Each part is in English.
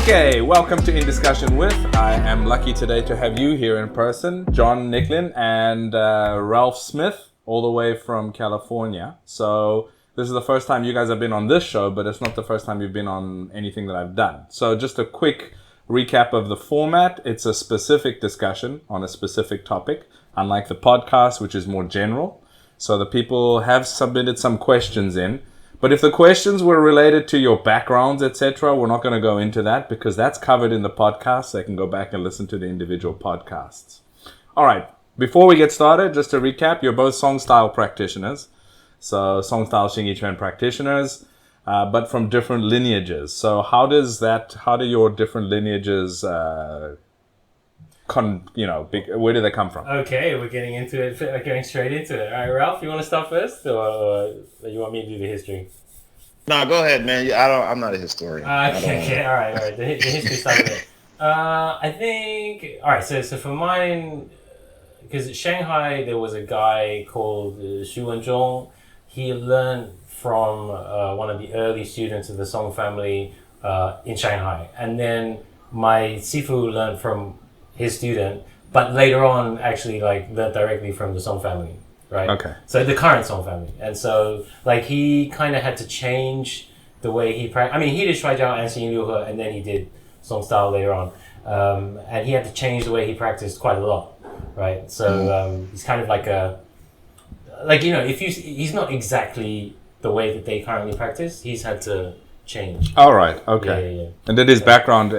Okay, welcome to In Discussion With. I am lucky today to have you here in person, Jon Nicklin and Raphael Smith, all the way from California. So this is the first time you guys have been on this show, but it's not the first time you've been on anything that I've done. So just a quick recap of the format. It's a specific discussion on a specific topic, unlike the podcast, which is more general. So the people have submitted some questions in. But if the questions were related to your backgrounds, etc., we're not going to go into that because that's covered in the podcast. They can go back and listen to the individual podcasts. All right. Before we get started, just to recap, you're both song style practitioners. So song style Xingyi Quan practitioners, but from different lineages. So how do your different lineages, where do they come from? Okay, we're getting into it, going straight into it. All right, Ralph, you want to start first, or you want me to do the history? No, go ahead, man. I'm not a historian. Okay, all right. The history side of it. I think. All right, so for mine, because at Shanghai there was a guy called Xu Wenzhong. He learned from one of the early students of the Song family in Shanghai, and then my Sifu learned from his student, but later on actually learned directly from the Song family, right? Okay. So the current Song family. And so he kind of had to change the way he practiced. I mean, he did Shuai Jiao and Xingyi Liu He, and then he did Song style later on. And he had to change the way he practiced quite a lot, right? So he's kind of he's not exactly the way that they currently practice. He's had to change. All right. Okay. Yeah. And did his background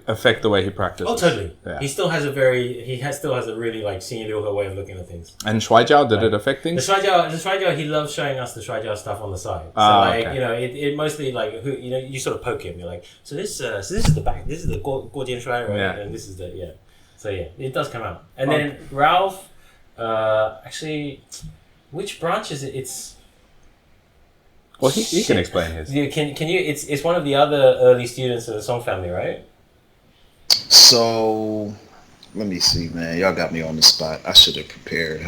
affect the way he practiced? Oh, totally. Yeah. He still has a really Xingyi Liu He way of looking at things. And Shuai Jiao, did it affect things? The Shuai Jiao, he loves showing us the Shuai Jiao stuff on the side. So okay. it mostly you sort of poke him. You're like, so this is the back. This is the Guojian Shuai, right? Yeah. And this is the So it does come out. And then Ralph, actually, which branch is it? It's. Well, he can explain his. Can you? It's one of the other early students of the Song family, right? So, let me see, man. Y'all got me on the spot. I should have prepared.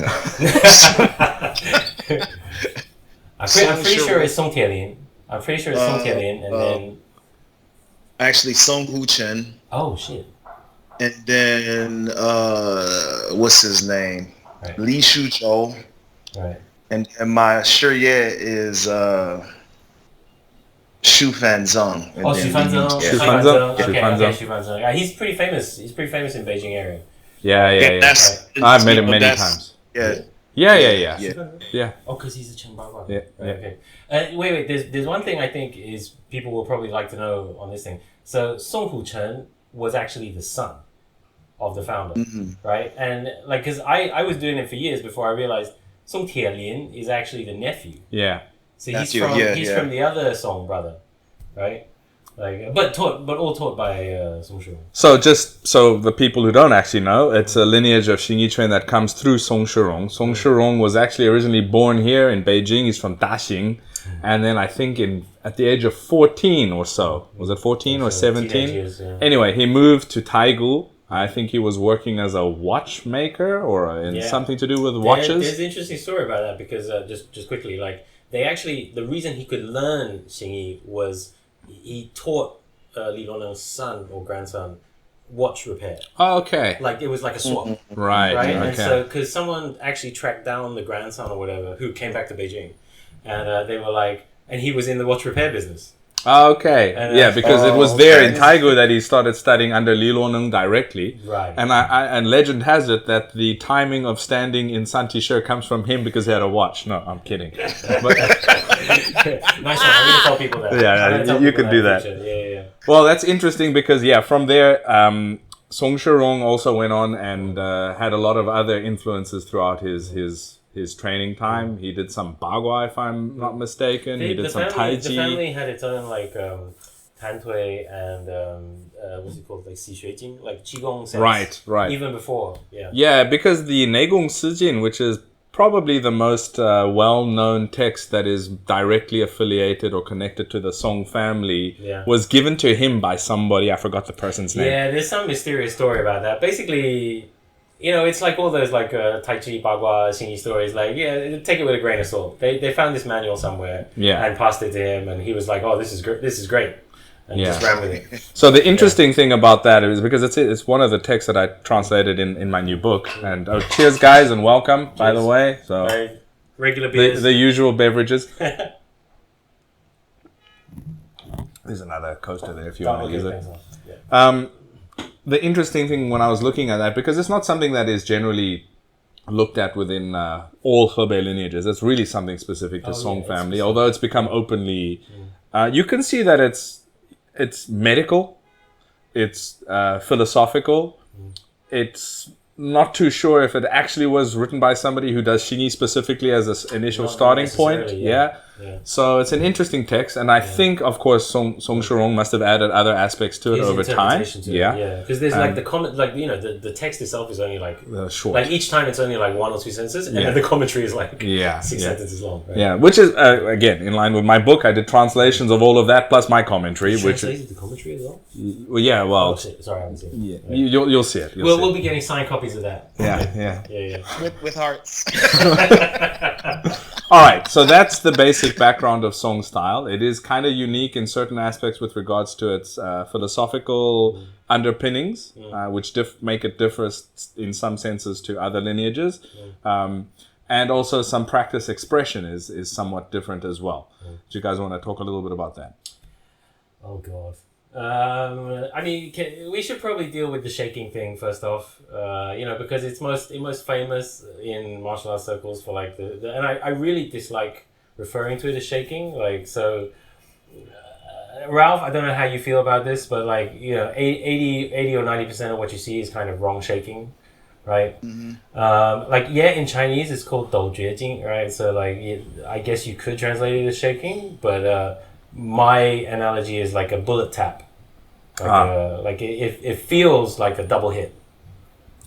I'm pretty sure it's Song Tielin. And then actually Song Hu Chen. Oh shit. And then what's his name? Right. Li Yujie. Right. And my Shuai is Xu Fanzeng. Oh, Xu Fanzeng. Xu Fanzeng. Yeah, he's pretty famous. He's pretty famous in Beijing area. Yeah. I've met him many times. Yeah. Yeah. Oh, because he's a Chen Bagua. Yeah. Okay. Wait. There's one thing I think is people will probably like to know on this thing. So Song Hu Chen was actually the son of the founder, right? And because I was doing it for years before I realized Song Tielin is actually the nephew. Yeah. So he's from the other Song brother, right? But all taught by Song Shurong. So just so the people who don't actually know, it's a lineage of Xingyi Quan that comes through Song Shurong. Song Shurong was actually originally born here in Beijing. He's from Daxing, and then I think at the age of 14 or so, was it 14 or 17? Years, yeah. Anyway, he moved to Tai Gu. I think he was working as a watchmaker or in something to do with watches. There's an interesting story about that because just quickly, the reason he could learn Xingyi was he taught Li Loneng's son or grandson watch repair. Oh, okay. It was like a swap. Right. Okay. And so, because someone actually tracked down the grandson or whatever who came back to Beijing, and they were like, and he was in the watch repair business. Okay. And, because it was there in Tai Gu that he started studying under Li Loneng directly. Right. And legend has it that the timing of standing in Santi Shi comes from him because he had a watch. No, I'm kidding. But, nice one. I'm going to tell people that. Yeah, you could do that. Yeah. Well, that's interesting because, from there, Song Shurong also went on and had a lot of other influences throughout his training time. He did some Bagua, if I'm not mistaken. He did some Taiji. The family had its own Tan Tui and what's it called, Si Shui Jing, Qigong sense. Right. Even before, yeah. Yeah, because the Neigong Sijin, which is probably the most well-known text that is directly affiliated or connected to the Song family, was given to him by somebody. I forgot the person's name. Yeah, there's some mysterious story about that. Basically, it's like all those Tai Chi, Bagua, Xingyi stories. Take it with a grain of salt. They found this manual somewhere and passed it to him, and he was like, "Oh, this is great." and just ran with it. So the interesting thing about that is because it's one of the texts that I translated in my new book. And cheers, guys, and welcome, by the way. So regular beers. The usual beverages. There's another coaster there if you want to use it. The interesting thing when I was looking at that, because it's not something that is generally looked at within all Hebei lineages. It's really something specific to Song family, although it's become openly... you can see that it's medical, it's philosophical, it's not too sure if it actually was written by somebody who does Xingyi specifically as an initial starting point. Yeah. So it's an interesting text, and I think, of course, Song Shurong must have added other aspects to it over time. Because there's like the comment, like the text itself is only like short. Like each time it's only like 1 or 2 sentences, and then the commentary is like 6 sentences long. Right? Yeah, which is again in line with my book. I did translations of all of that plus my commentary. Translated the commentary as well. Well, sorry, I haven't seen it. Yeah, you'll see it. We'll be getting signed copies of that. Yeah. With hearts. All right, so that's the basic background of Song style. It is kind of unique in certain aspects with regards to its philosophical underpinnings, which make it differ in some senses to other lineages. And also some practice expression is somewhat different as well. Do you guys want to talk a little bit about that? Oh, God. I mean, we should probably deal with the shaking thing first off, because it's most famous in martial arts circles for like and I really dislike referring to it as shaking. Like, so, Ralph, I don't know how you feel about this, but like, 80 or 90% of what you see is kind of wrong shaking, right? In Chinese it's called dou jue jing, right? So like, I guess you could translate it as shaking, but my analogy is like a bullet tap. It feels like a double hit.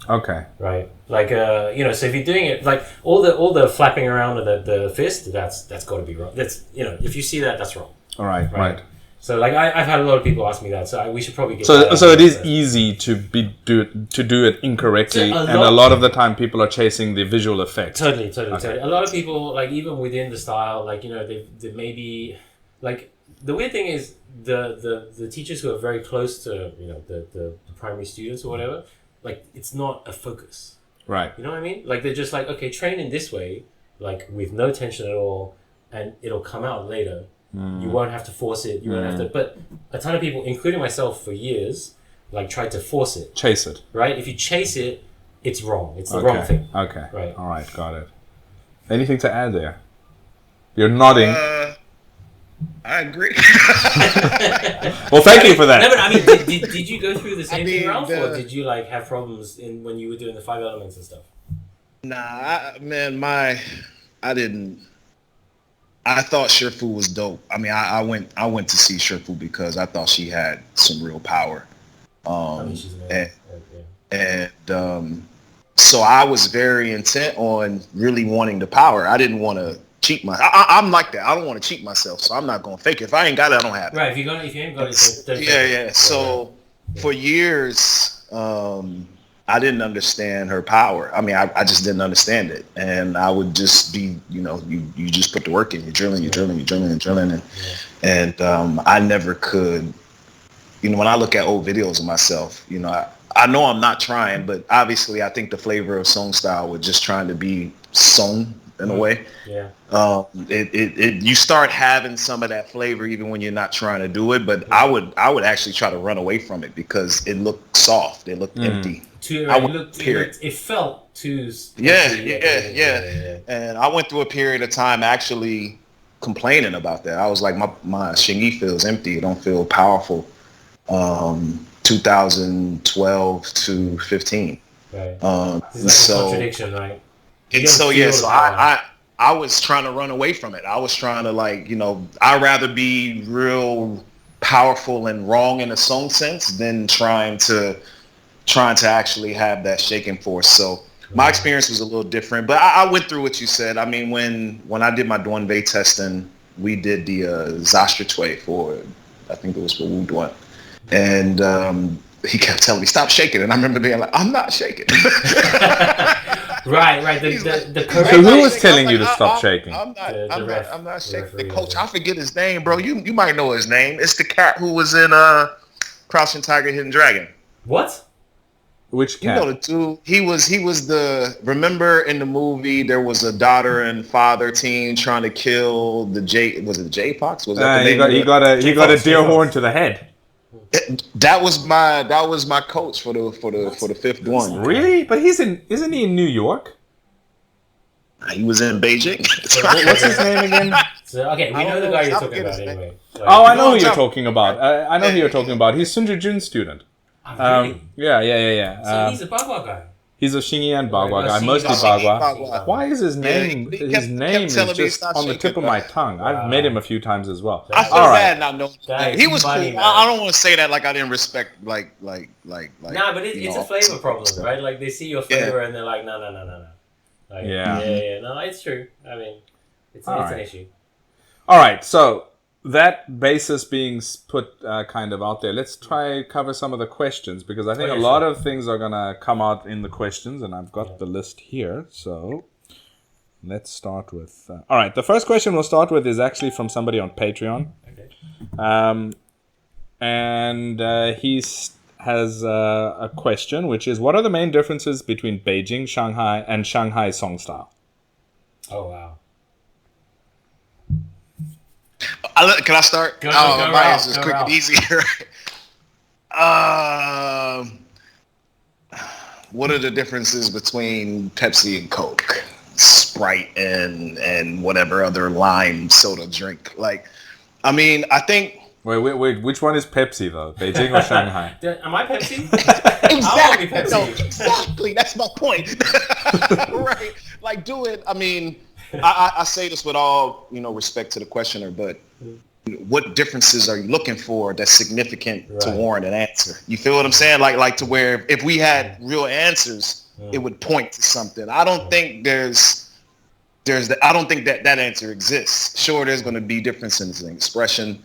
Okay. Right. Like so if you're doing it like all the flapping around of the fist, that's got to be wrong. That's if you see that, that's wrong. All right. So like I've had a lot of people ask me that, so we should probably get. So it is easy to do it incorrectly, and a lot of the time people are chasing the visual effect. Totally. A lot of people, like even within the style, like they maybe like. The weird thing is the teachers who are very close to the primary students or whatever, like it's not a focus. Right. You know what I mean? Like they're just like, okay, train in this way, like with no tension at all, and it'll come out later. You won't have to force it. You won't have to. But a ton of people, including myself, for years, like tried to force it. Chase it. Right. If you chase it, it's wrong. It's the wrong thing. Okay. Right. All right. Got it. Anything to add there? You're nodding. I agree. Well, thank you for that. No, but I mean, did you go through the same thing, Ralph, or did you like have problems when you were doing the 5 elements and stuff? Nah, I didn't. I thought Shifu was dope. I mean, I went to see Shifu because I thought she had some real power. She's amazing. So I was very intent on really wanting the power. I didn't want to cheat I'm like that. I don't want to cheat myself, so I'm not going to fake it. If I ain't got it, I don't have it. Right. If you ain't got it, don't yeah. So for years, I didn't understand her power. I mean, I just didn't understand it, and I would just be, you just put the work in. You're drilling, and I never could. When I look at old videos of myself, I know I'm not trying, but obviously I think the flavor of Song style was just trying to be Song in a way. Yeah. You start having some of that flavor even when you're not trying to do it, but I would actually try to run away from it because it looked soft. It looked empty. It felt too. Yeah. And I went through a period of time actually complaining about that. I was like, my Xingyi feels empty. It don't feel powerful. 2012 to 15. Right. It's like a contradiction, right? So I was trying to run away from it. I was trying to I'd rather be real powerful and wrong in a Song sense than trying to actually have that shaking force. So my experience was a little different, but I went through what you said. I mean, when I did my Duan Bei testing, we did the Zastra Tui for, I think it was for Wu Duan. And he kept telling me, stop shaking. And I remember being like, I'm not shaking. Right. The correct. So who was telling you to stop shaking? I'm not shaking. referee, The coach, I forget his name, bro. You might know his name. It's the cat who was in Crouching Tiger, Hidden Dragon. What? Which cat? You know the dude. He was the. Remember in the movie there was a daughter and father team trying to kill the J. Was it J Fox? Was that the name? He got a deer horn to the head. That was my coach for the fifth one. Really? But isn't he in New York? He was in Beijing. What's his name again? So, okay, we know the guy you're talking about anyway. Like, I know who you're talking about. I know who you're talking about. He's Sun Jun's student. really? Yeah. So he's a Bagua guy. He's a Xingyi and Bagua guy, Xingyi mostly Bagua. Bagua. Why is his name? he His name is just on the tip of my tongue. I've met him a few times as well. I feel bad not knowing. He was funny, cool. man. I don't want to say that like I didn't respect like. Nah, but it's a flavor problem, right? Like they see your flavor and they're like, no. Like, yeah. No, it's true. I mean, it's an issue. All right, so that basis being put kind of out there, let's try cover some of the questions because I think a lot of things are gonna come out in the questions, and I've got the list here. So let's start with. All right, the first question we'll start with is actually from somebody on Patreon, and he has a question, which is, what are the main differences between Beijing, Shanghai, and Shanghai song style? Oh wow. Can I start? Go my answer is Ralph, quick Ralph. and easy. What are the differences between Pepsi and Coke, Sprite and whatever other lime soda drink? Like, I mean, I think. Wait. Which one is Pepsi though? Beijing or Shanghai? Am I Pepsi? Exactly. I want to be Pepsi. No, exactly. That's my point. Right. Like, do it. I mean, I say this with all, respect to the questioner, but what differences are you looking for that's significant to warrant an answer? You feel what I'm saying? Like to where if we had real answers, it would point to something. I don't think I don't think that answer exists. Sure, there's going to be differences in expression.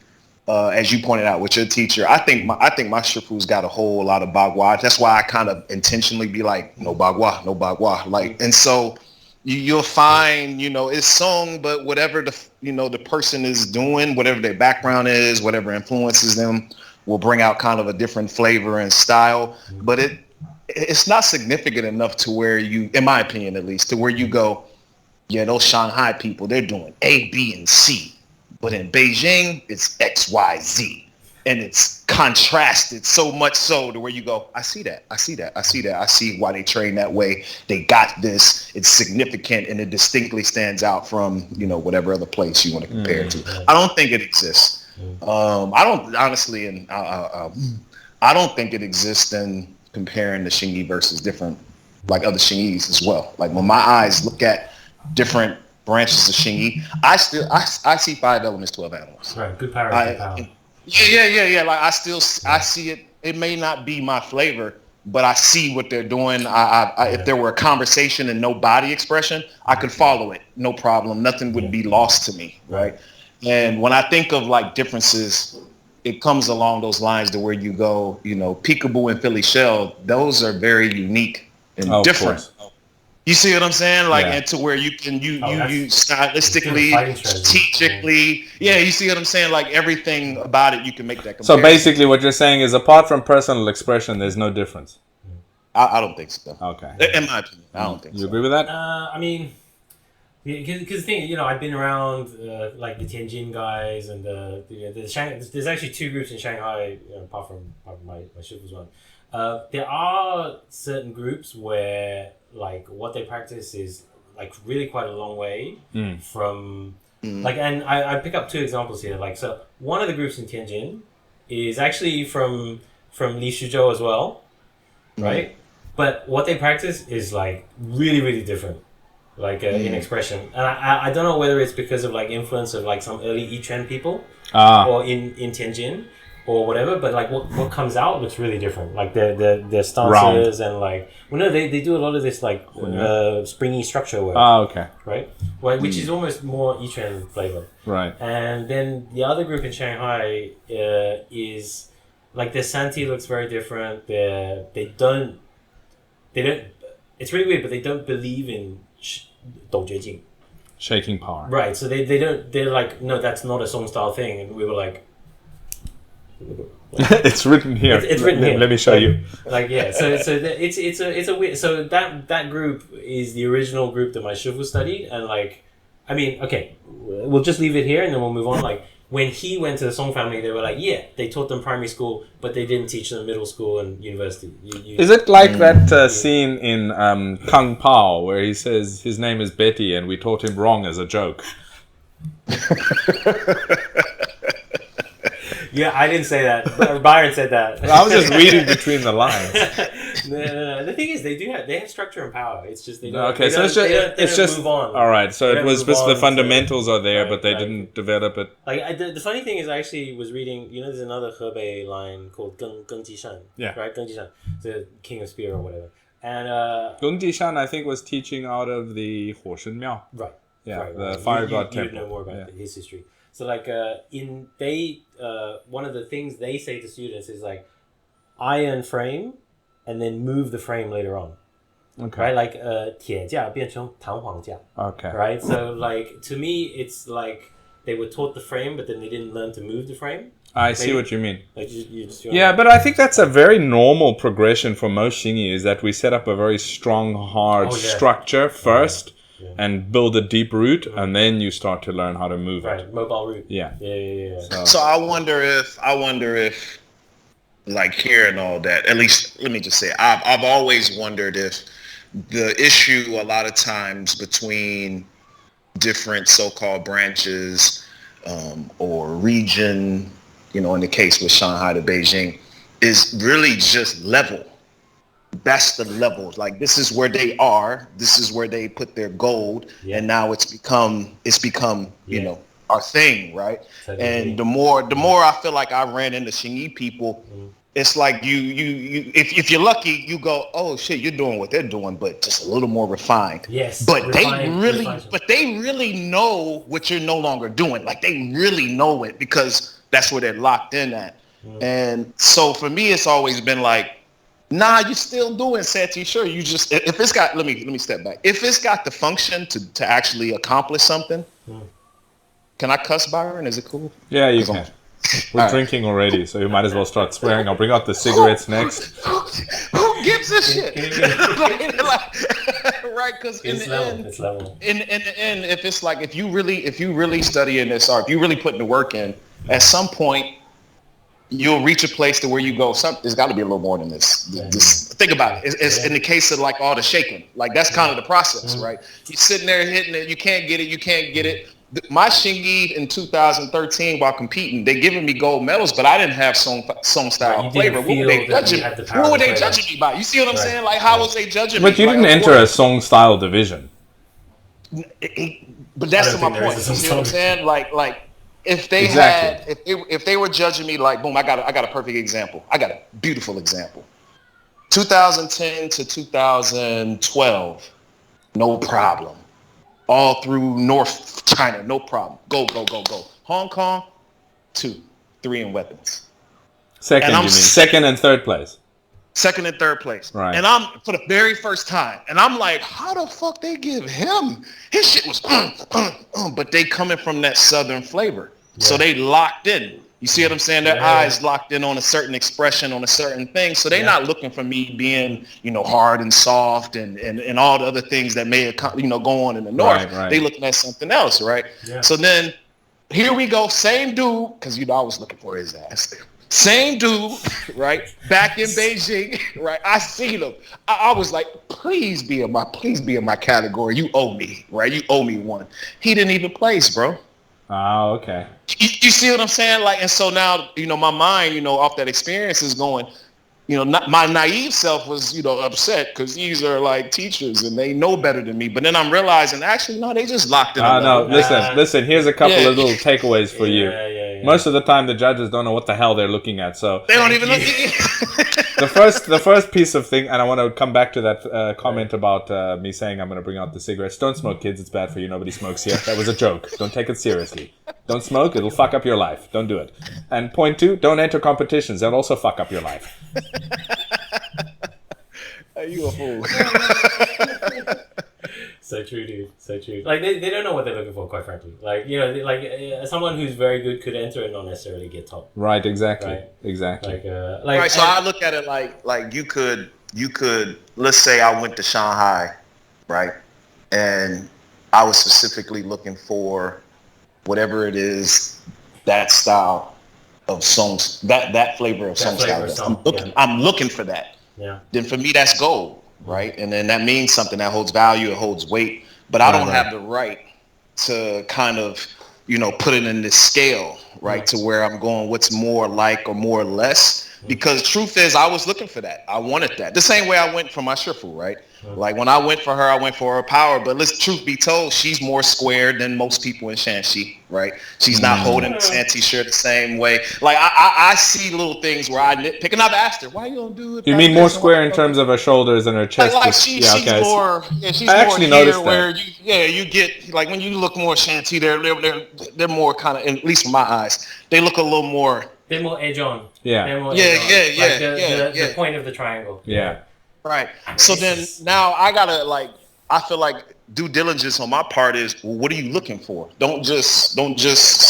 As you pointed out with your teacher, I think my shifu's got a whole lot of bagua. That's why I kind of intentionally be like, no bagua. Like, and so you'll find, it's song, but whatever the person is doing, whatever their background is, whatever influences them, will bring out kind of a different flavor and style. But it's not significant enough to where you, in my opinion at least, to where you go, yeah, those Shanghai people, they're doing A, B, and C. But in Beijing, it's X, Y, Z. And it's contrasted so much so to where you go, I see that. I see why they train that way. They got this. It's significant and it distinctly stands out from, whatever other place you want to compare it to. I don't think it exists. I don't honestly, and I don't think it exists in comparing the Xingyi versus different, like other Xingyis as well. Like when my eyes look at different branches of Xingyi, I see 5 elements, 12 animals. Right, good power. Yeah. Like I see it. It may not be my flavor, but I see what they're doing. If there were a conversation and no body expression, I could follow it, no problem. Nothing would be lost to me, right? And when I think of like differences, it comes along those lines to where you go, Peekaboo and Philly Shell. Those are very unique and different. You see what I'm saying? Like, and to where you can, you stylistically, strategically. Yeah, you see what I'm saying? Like, everything about it, you can make that comparison. So basically what you're saying is apart from personal expression, there's no difference. I don't think so. Okay. In my opinion, I don't think so. You agree with that? I mean, because the thing, I've been around like the Tianjin guys and there's actually 2 groups in Shanghai, apart from my shifu's one. There are certain groups where like what they practice is like really quite a long way from like, and I pick up 2 examples here. Like, so one of the groups in Tianjin is actually from Li Yujie as well, right? But what they practice is like really, really different, like in expression. And I don't know whether it's because of like influence of like some early Yichuan people or in Tianjin or whatever, but like what comes out looks really different. Like their stances and like, they do a lot of this like springy structure work. Okay. Right? Which is almost more Yichuan flavor. Right. And then the other group in Shanghai is like their Santi looks very different. They don't it's really weird, but they don't believe in 抖绝境. Shaking power. Right, so they're like, no, that's not a song style thing. And we were like... It's written here. It's written here. Let me show you. Like, yeah, so it's a weird... So that group is the original group that my shifu studied. And like, I mean, okay, we'll just leave it here and then we'll move on. Like, when he went to the Song family, they were like, yeah, they taught them primary school, but they didn't teach them middle school and university. Is it like that scene in Kung Pao where he says his name is Betty and we taught him wrong as a joke? Yeah, I didn't say that. Byron said that. I was just reading between the lines. No. The thing is, they have structure and power. It's just they don't. Okay, so it's just move on. All right, so it was just the fundamentals are there, but they didn't develop it. Like the funny thing is, I actually was reading. You know, there's another Hebei line called Geng Jishan. Yeah. Right, Geng Jishan, the King of Spear or whatever. And Geng Jishan, I think, was teaching out of the Huoshen Miao. Right. Yeah, right, the fire god you temple. know more about his history. So like one of the things they say to students is like iron frame and then move the frame later on. Okay. Right? Like 铁架变成弹簧架. Okay. Right? So like to me it's like they were taught the frame but then they didn't learn to move the frame. I see what you mean. Like you just yeah, but I think that's a very normal progression for most Xingyi is that we set up a very strong, hard structure first. Yeah. And build a deep root, and then you start to learn how to move it. Right, mobile root. Yeah. So I wonder if, like hearing all that, at least let me just say, I've always wondered if the issue a lot of times between different so-called branches or region, you know, in the case with Shanghai to Beijing, is really just level. That's the level. Like this is where they are. This is where they put their gold, and now it's become you know our thing, right? And the more I feel like I ran into Xingyi people, it's like you if you're lucky, you go, oh shit, you're doing what they're doing, but just a little more refined. Yes. But they really know what you're no longer doing. Like they really know it because that's where they're locked in at. And so for me, it's always been like, nah, you're still doing Santi. Sure, you just if it's got let me step back. If it's got the function to actually accomplish something, can I cuss, Byron? Is it cool? Yeah, you can. We're drinking already, so you might as well start swearing. I'll bring out the cigarettes next. Who gives a shit? Right? Because in the end, if it's like if you really studying this art, if you really putting the work in, at some point you'll reach a place to where you go, there's got to be a little more than this. Think about it. It's in the case of like all the shaking. Like that's kind of the process, right? You're sitting there hitting it. You can't get it. My Xingyi in 2013 while competing, they giving me gold medals, but I didn't have song style flavor. What were they judging? What were they judging me by? You see what I'm saying? Like how was they judging me? But you didn't enter a song style division. But that's to my point. You see what I'm saying? Like. If they had, if they were judging me like, boom, I got a perfect example. I got a beautiful example. 2010 to 2012, no problem. All through North China, no problem. Go. Hong Kong, 2, 3 in weapons. Second and third place. Second and third place. Right. And I'm for the very first time. And I'm like, how the fuck they give him? His shit was but they coming from that southern flavor. Yeah. So they locked in. You see what I'm saying? Their eyes locked in on a certain expression, on a certain thing. So they're not looking for me being, you know, hard and soft and all the other things that may, you know, go on in the North. Right. They looking at something else, right? Yeah. So then here we go. Same dude, because, you know, I was looking for his ass. Same dude, right? Back in Beijing, right? I seen him. I was like, please be in my category. You owe me, right? You owe me one. He didn't even place, bro. Oh, okay. You see what I'm saying? Like, and so now, you know, my mind, you know, off that experience is going, you know, my naive self was, you know, upset because these are like teachers and they know better than me. But then I'm realizing, actually, no, they just locked it up. No, listen. Here's a couple of little takeaways for you. Most of the time, the judges don't know what the hell they're looking at. So they don't even look. The first piece of thing, and I want to come back to that comment about me saying I'm going to bring out the cigarettes. Don't smoke, kids. It's bad for you. Nobody smokes here. That was a joke. Don't take it seriously. Don't smoke. It'll fuck up your life. Don't do it. And point 2, don't enter competitions. That'll also fuck up your life. You a fool. So true, dude. So true. Like they don't know what they're looking for, quite frankly. Like someone who's very good could enter and not necessarily get top. Right. Exactly. Right? Exactly. Right. So I look at it like you could let's say I went to Shanghai, right, and I was specifically looking for whatever it is, that style of songs, that flavor of song style. I'm looking for that. Yeah. Then for me, that's gold, right? And then that means something that holds value, it holds weight. But I don't have the right to kind of, put it in this scale, right? To where I'm going, what's more like or more or less? Because truth is, I was looking for that. I wanted that. The same way I went for my Shifu, right? Like when I went for her, I went for her power. But let's truth be told, she's more squared than most people in Shanxi, right? She's not holding the Santi shirt the same way. Like I see little things where I nitpick, and I've asked her, why you don't do it? You mean more square in terms of her shoulders and her chest? She's more. Yeah, she's I more actually here noticed where that. you get like when you look more Shanti, they're more kind of, at least in my eyes, they look a little more. They're more edge on. Yeah. They're more the point of the triangle. Yeah. Right. So then now I feel like due diligence on my part is, well, what are you looking for? Don't just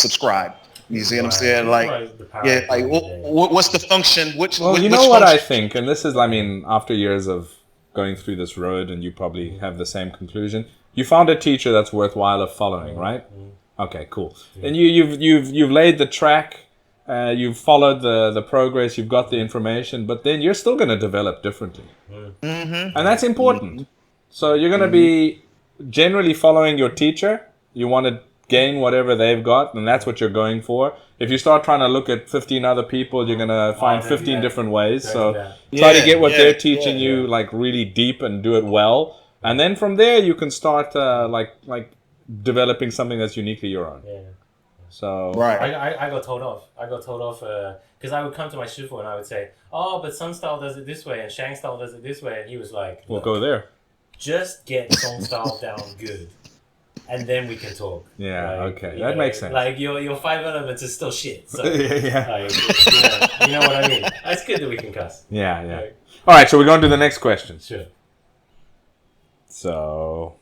subscribe. You see what I'm saying? Like, what's the function? Which you know what I think, and this is, after years of going through this road, and you probably have the same conclusion. You found a teacher that's worthwhile of following, right? Okay, cool. And you've laid the track. You've followed the progress, you've got the information, but then you're still going to develop differently. And that's important. So you're going to be generally following your teacher. You want to gain whatever they've got, and that's what you're going for. If you start trying to look at 15 other people, you're going to find 15 different ways. So try to get what they're teaching you like really deep and do it well. And then from there, you can start like developing something that's uniquely your own. Yeah. So I got told off. Because I would come to my shifu and I would say, oh, but Sun style does it this way and Shang style does it this way, and he was like, we'll go there. Just get Song style down good, and then we can talk. Yeah, okay, that makes sense. Like your 5 elements is still shit. So, yeah. You know what I mean. It's good that we can cuss. Yeah. Like, all right, so we're going to the next question. Sure. So.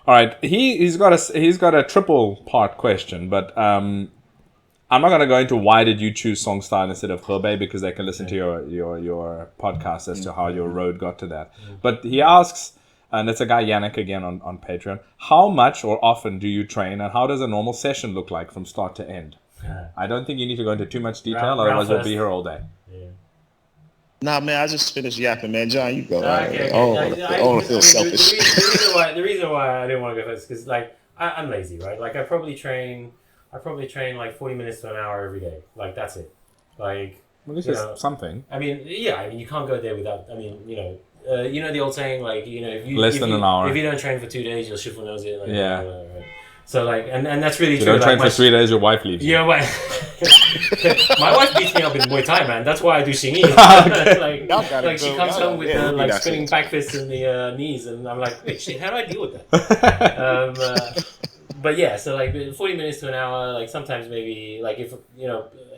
All right, he's got a triple part question, but I'm not going to go into why did you choose Song style instead of Hebei, because they can listen to your podcast as to how your road got to that. But he asks, and it's a guy Yannick again on Patreon, how much or often do you train, and how does a normal session look like from start to end? I don't think you need to go into too much detail, otherwise we'll be here all day. Yeah. Nah, man, I just finished yapping, man. John, you go. Okay. I don't feel selfish. The reason why I didn't want to go first is because I'm lazy, right? Like I probably train like 40 minutes to an hour every day. Like that's it. Like well, this is something. You can't go there without. The old saying, like if you less than an hour. If you don't train for 2 days, your shifu knows it. Like, yeah. Right. So and that's really true. You don't train for 3 days, your wife leaves you. Yeah, my wife beats me up in Muay Thai, man. That's why I do Xingyi. Like she comes home with spinning back fists in the knees, and I'm like, wait, shit, how do I deal with that? But yeah, so like 40 minutes to an hour, like sometimes maybe like if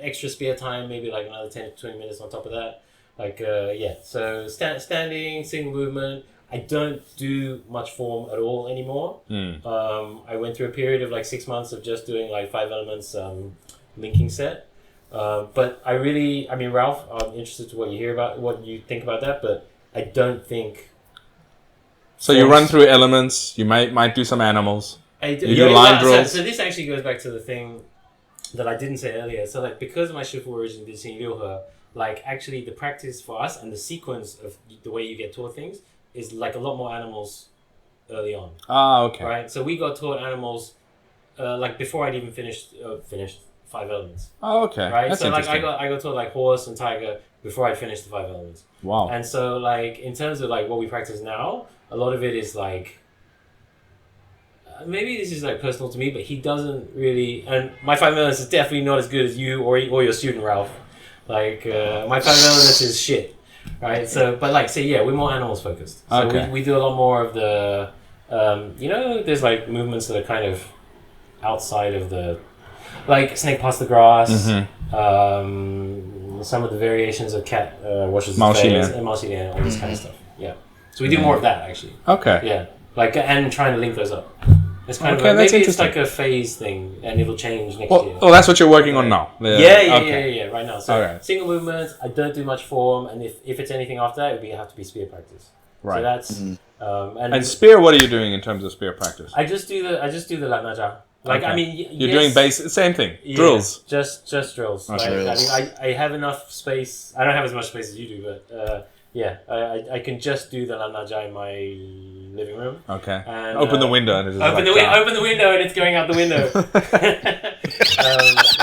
extra spear time, maybe like another 10 to 20 minutes on top of that. Like so standing, single movement. I don't do much form at all anymore. I went through a period of like 6 months of just doing like 5 elements linking set. But Ralph, I'm interested to what you think about that, but I don't think. So you run through elements, you might do some animals. You do line drills. So this actually goes back to the thing that I didn't say earlier. So like because my shifu origin did Xingyi Liuhe, like actually the practice for us and the sequence of the way you get taught things is like a lot more animals early on. Okay. Right? So we got taught animals like before I'd even finished 5 elements. Okay. Right? That's so like interesting. I got taught like horse and tiger before I finished the 5 elements. Wow. And so like in terms of like what we practice now, a lot of it is like maybe this is like personal to me, but he doesn't really, and my 5 elements is definitely not as good as you or your student Ralph. Like my 5 elements is shit. Right, so but we're more animals focused. So okay. we do a lot more of the, there's like movements that are kind of outside of the, like snake past the grass, some of the variations of cat washes Mao his face Xilian. and Mao Xilian, all this kind of stuff. Yeah. So we do more of that actually. Okay. Yeah. Like and trying to link those up. It's kind Okay, of that's maybe it's interesting. like a phase thing, and it'll change next year. Oh, that's what you're working on now. Yeah, right now. So Okay. single movements, I don't do much form, and if it's anything after that, it would have to be spear practice. Right. So that's And spear, what are you doing in terms of spear practice? I just do the Lanaja. Like Okay. I mean, You're doing same thing, yeah, drills. Just drills. Okay. Like, Drills. I mean, I have enough space. I don't have as much space as you do, but yeah, I can just do the Lanaja in my living room. Okay. And, Open the window and it's just open the window and it's going out the window.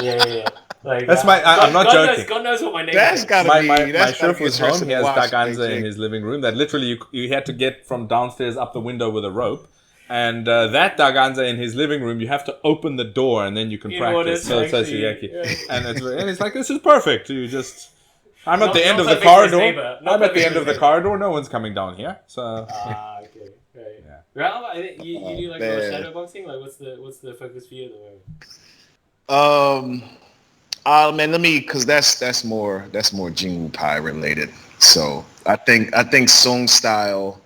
Yeah. Like, That's I'm not joking. God knows what my name That's is. gotta My be. That's gotta chef be was home. interesting He to has watch, Daganze Beijing. in his living room that literally you had to get from downstairs up the window with a rope. And that Daganze in his living room, you have to open the door and then you can In order practice. to So it's actually- Shuai yeah. Jiao. And it's like, this is perfect. You just... I'm at Not- the end not of the perfect for his corridor. neighbor. Not I'm at the perfect end for of the his corridor. No one's coming down here. So Okay. Right. Yeah. Well, you do like a man. little shadow boxing? Like what's the focus for you at the moment? Man, because that's more Jing Wu Pai related. So I think Song style,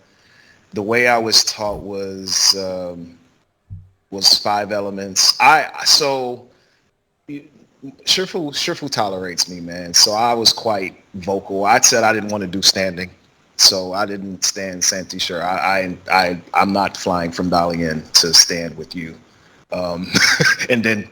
the way I was taught was 5 elements. Shifu tolerates me, man. So I was quite vocal. I said I didn't want to do standing, so I didn't stand Santi Shi. I'm not flying from Dalian to stand with you, and then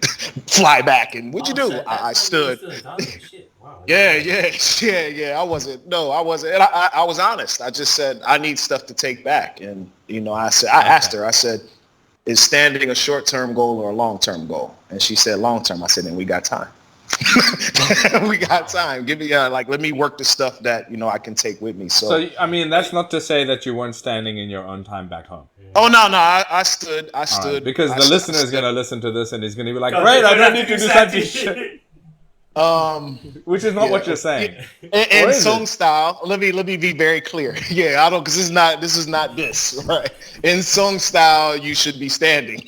fly back. And what'd you do? I stood. Shit. Wow. Yeah. I wasn't. And I was honest. I just said I need stuff to take back, and I asked her. I said, is standing a short-term goal or a long-term goal? And she said long-term. I said, then we got time. We got time. Give me let me work the stuff that I can take with me. So I mean, that's not to say that you weren't standing in your own time back home. oh no, I stood. All right, because the listener is going to listen to this and he's going to be like, God, great, I don't don't have need to do Santi Santi Shi. Which is not what you're saying. In is song it? style, let me be very clear. Yeah, I don't, because this is not this, right? In song style, you should be standing,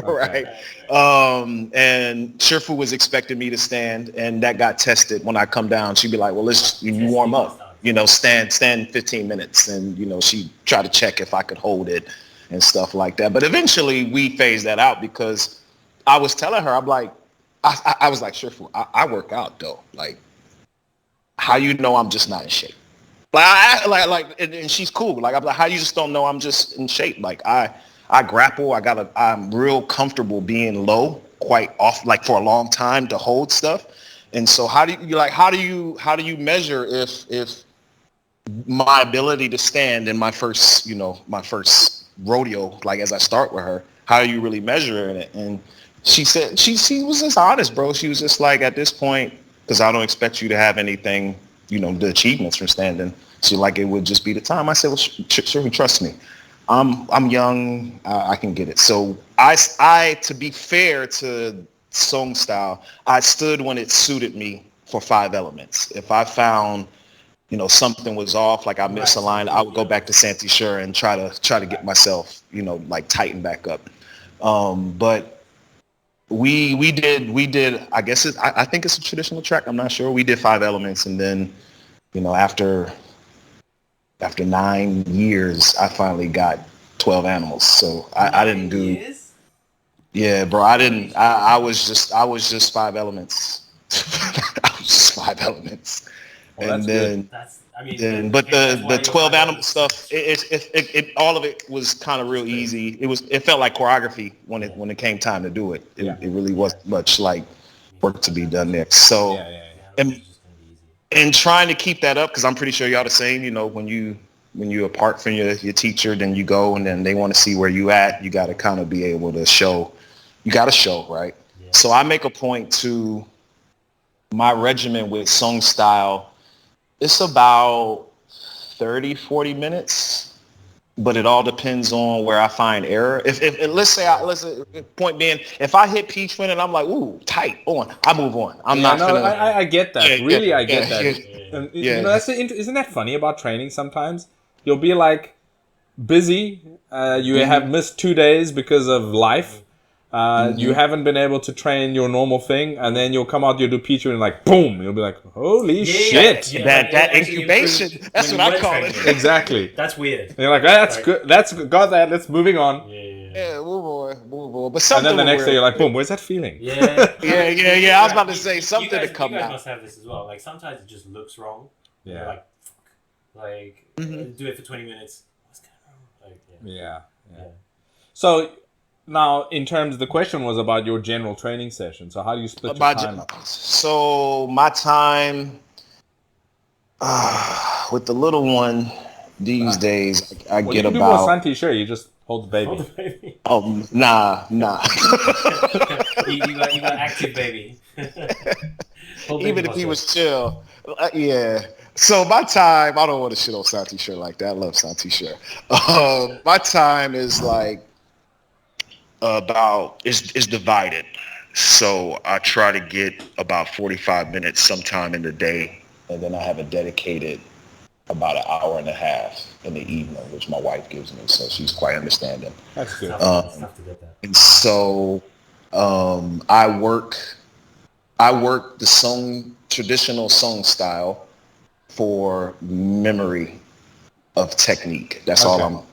right? And Shifu was expecting me to stand, and that got tested when I come down. She'd be like, well, you warm up, stand 15 minutes, and she tried to check if I could hold it and stuff like that. But eventually, we phased that out because I was telling her, I'm like, I was like, Shifu, I work out though. Like, how I'm just not in shape? And she's cool. Like, I'm like, how you just don't know I'm just in shape? Like, I grapple. I'm real comfortable being low, quite off, like for a long time to hold stuff. And so, how do you measure if my ability to stand in my first rodeo, like as I start with her, how are you really measuring it? And she said she was just honest, bro. She was just like, at this point, because I don't expect you to have anything, the achievements from standing. She like, it would just be the time. I said, well, sure, trust me. I'm young. I can get it. So I to be fair to song style, I stood when it suited me for 5 elements. If I found something was off, like I misaligned, I would go back to Santi Shi and try to get myself like tighten back up. But we did I guess I think it's a traditional track. I'm not sure. We did 5 elements, and then after 9 years I finally got 12 animals. So I didn't do Years? Yeah, bro. I was just 5 elements. I was just 5 elements. Well, and that's then good. but the 12 animal stuff, it all of it was kind of real easy. It felt like choreography when it came time to do it. It really wasn't much like work to be done next. So and trying to keep that up, because I'm pretty sure y'all the same. When you apart from your teacher, then you go and then they want to see where you at. You got to kind of be able to show. You got to show, right? Yeah. So I make a point to my regimen with song style. It's about 30, 40 minutes, but it all depends on where I find error. If let's say, point being, if I hit Peach Win and I'm like, ooh, tight, I move on. I get that. I get that. Isn't that funny about training sometimes? You'll be like busy. You have missed 2 days because of life. you haven't been able to train your normal thing, and then you'll come out, you'll do Pichu, and like, boom, you'll be like, holy shit. That incubation, that's what I call it. Exactly. That's weird. And you're like, that's good. That's got that. Let's moving on. Yeah, move on. But and then the next day you're like, boom, where's that feeling? Yeah. Yeah. I was about to say something to come out. You guys must have this as well. Like sometimes it just looks wrong. Yeah. You're like, fuck. Like, do it for 20 minutes. What's going on? Like, yeah. So now, in terms, the question was about your general training session. So how do you split your time up? So my time with the little one these days, I get you about. Do more Santi Shi, you just hold the baby. Hold the baby. Oh nah. you got active baby. Even if he was chill, yeah. So my time, I don't want to shit on Santi Shi like that. I love Santi Shi. My time is like is divided. So I try to get about 45 minutes sometime in the day, and then I have a dedicated about an hour and a half in the evening, which my wife gives me. So she's quite understanding. That's good. And so I work the traditional song style for memory of technique. That's all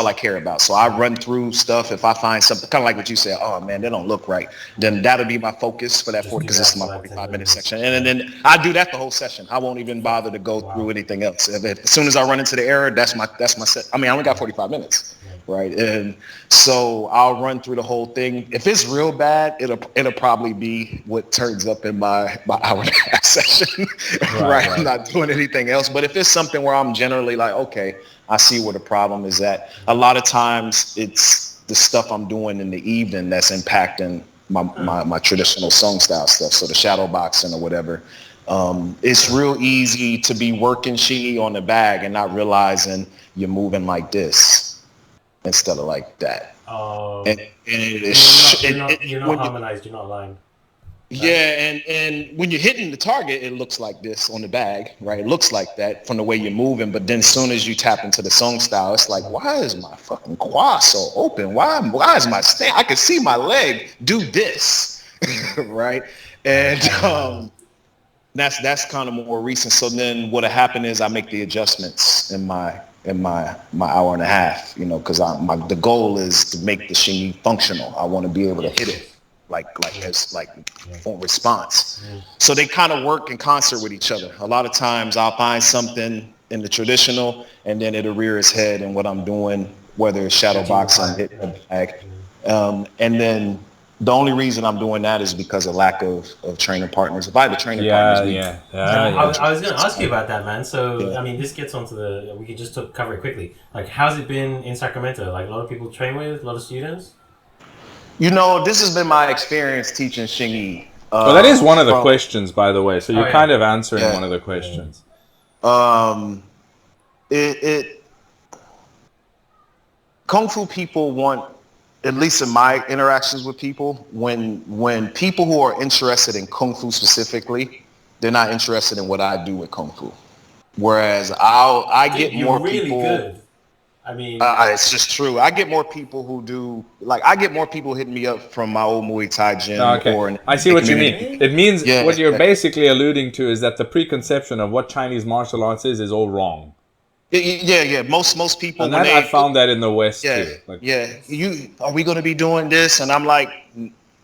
I care about. So I run through stuff. If I find something kind of like what you said, oh man, they don't look right, then that'll be my focus for that because this is my 45-minute section. And then I do that the whole session. I won't even bother to go through anything else. As soon as I run into the error, that's my set. I mean, I only got 45 minutes. Right. And so I'll run through the whole thing. If it's real bad, it'll probably be what turns up in my hour and a half session. Right. I'm not doing anything else. But if it's something where I'm generally like, okay, I see where the problem is at. A lot of times it's the stuff I'm doing in the evening that's impacting my traditional song style stuff. So the shadow boxing or whatever. It's real easy to be working Xingyi on the bag and not realizing you're moving like this instead of like that. You're not harmonized, you're not aligned. Yeah, and when you're hitting the target, it looks like this on the bag, right? It looks like that from the way you're moving, but then as soon as you tap into the song style, it's like, why is my fucking quad so open? Why is my stand? I can see my leg do this, right? And that's kind of more recent. So then what'll happen is I make the adjustments in my hour and a half, because the goal is to make the Xingyi functional. I want to be able to hit it for response. So they kind of work in concert with each other. A lot of times I'll find something in the traditional and then it'll rear its head in what I'm doing, whether it's shadow boxing, hitting the bag. And then the only reason I'm doing that is because of lack of training partners. If I had a training partners, I was going to ask you about that, man. So, I mean, this gets onto we could just cover it quickly. Like, how's it been in Sacramento? Like, a lot of people train with, a lot of students? This has been my experience teaching Xingyi. Well, that is one of the questions, by the way. So you're kind of answering one of the questions. Kung Fu people want, at least in my interactions with people, when people who are interested in Kung Fu specifically, they're not interested in what I do with Kung Fu. Whereas I get more people. Good. I mean, it's just true. I get more people who do, I get more people hitting me up from my old Muay Thai gym. Okay. I see what you mean. It means what you're basically alluding to is that the preconception of what Chinese martial arts is all wrong. Yeah. Most people. And I found that in the West too. Are we going to be doing this? And I'm like,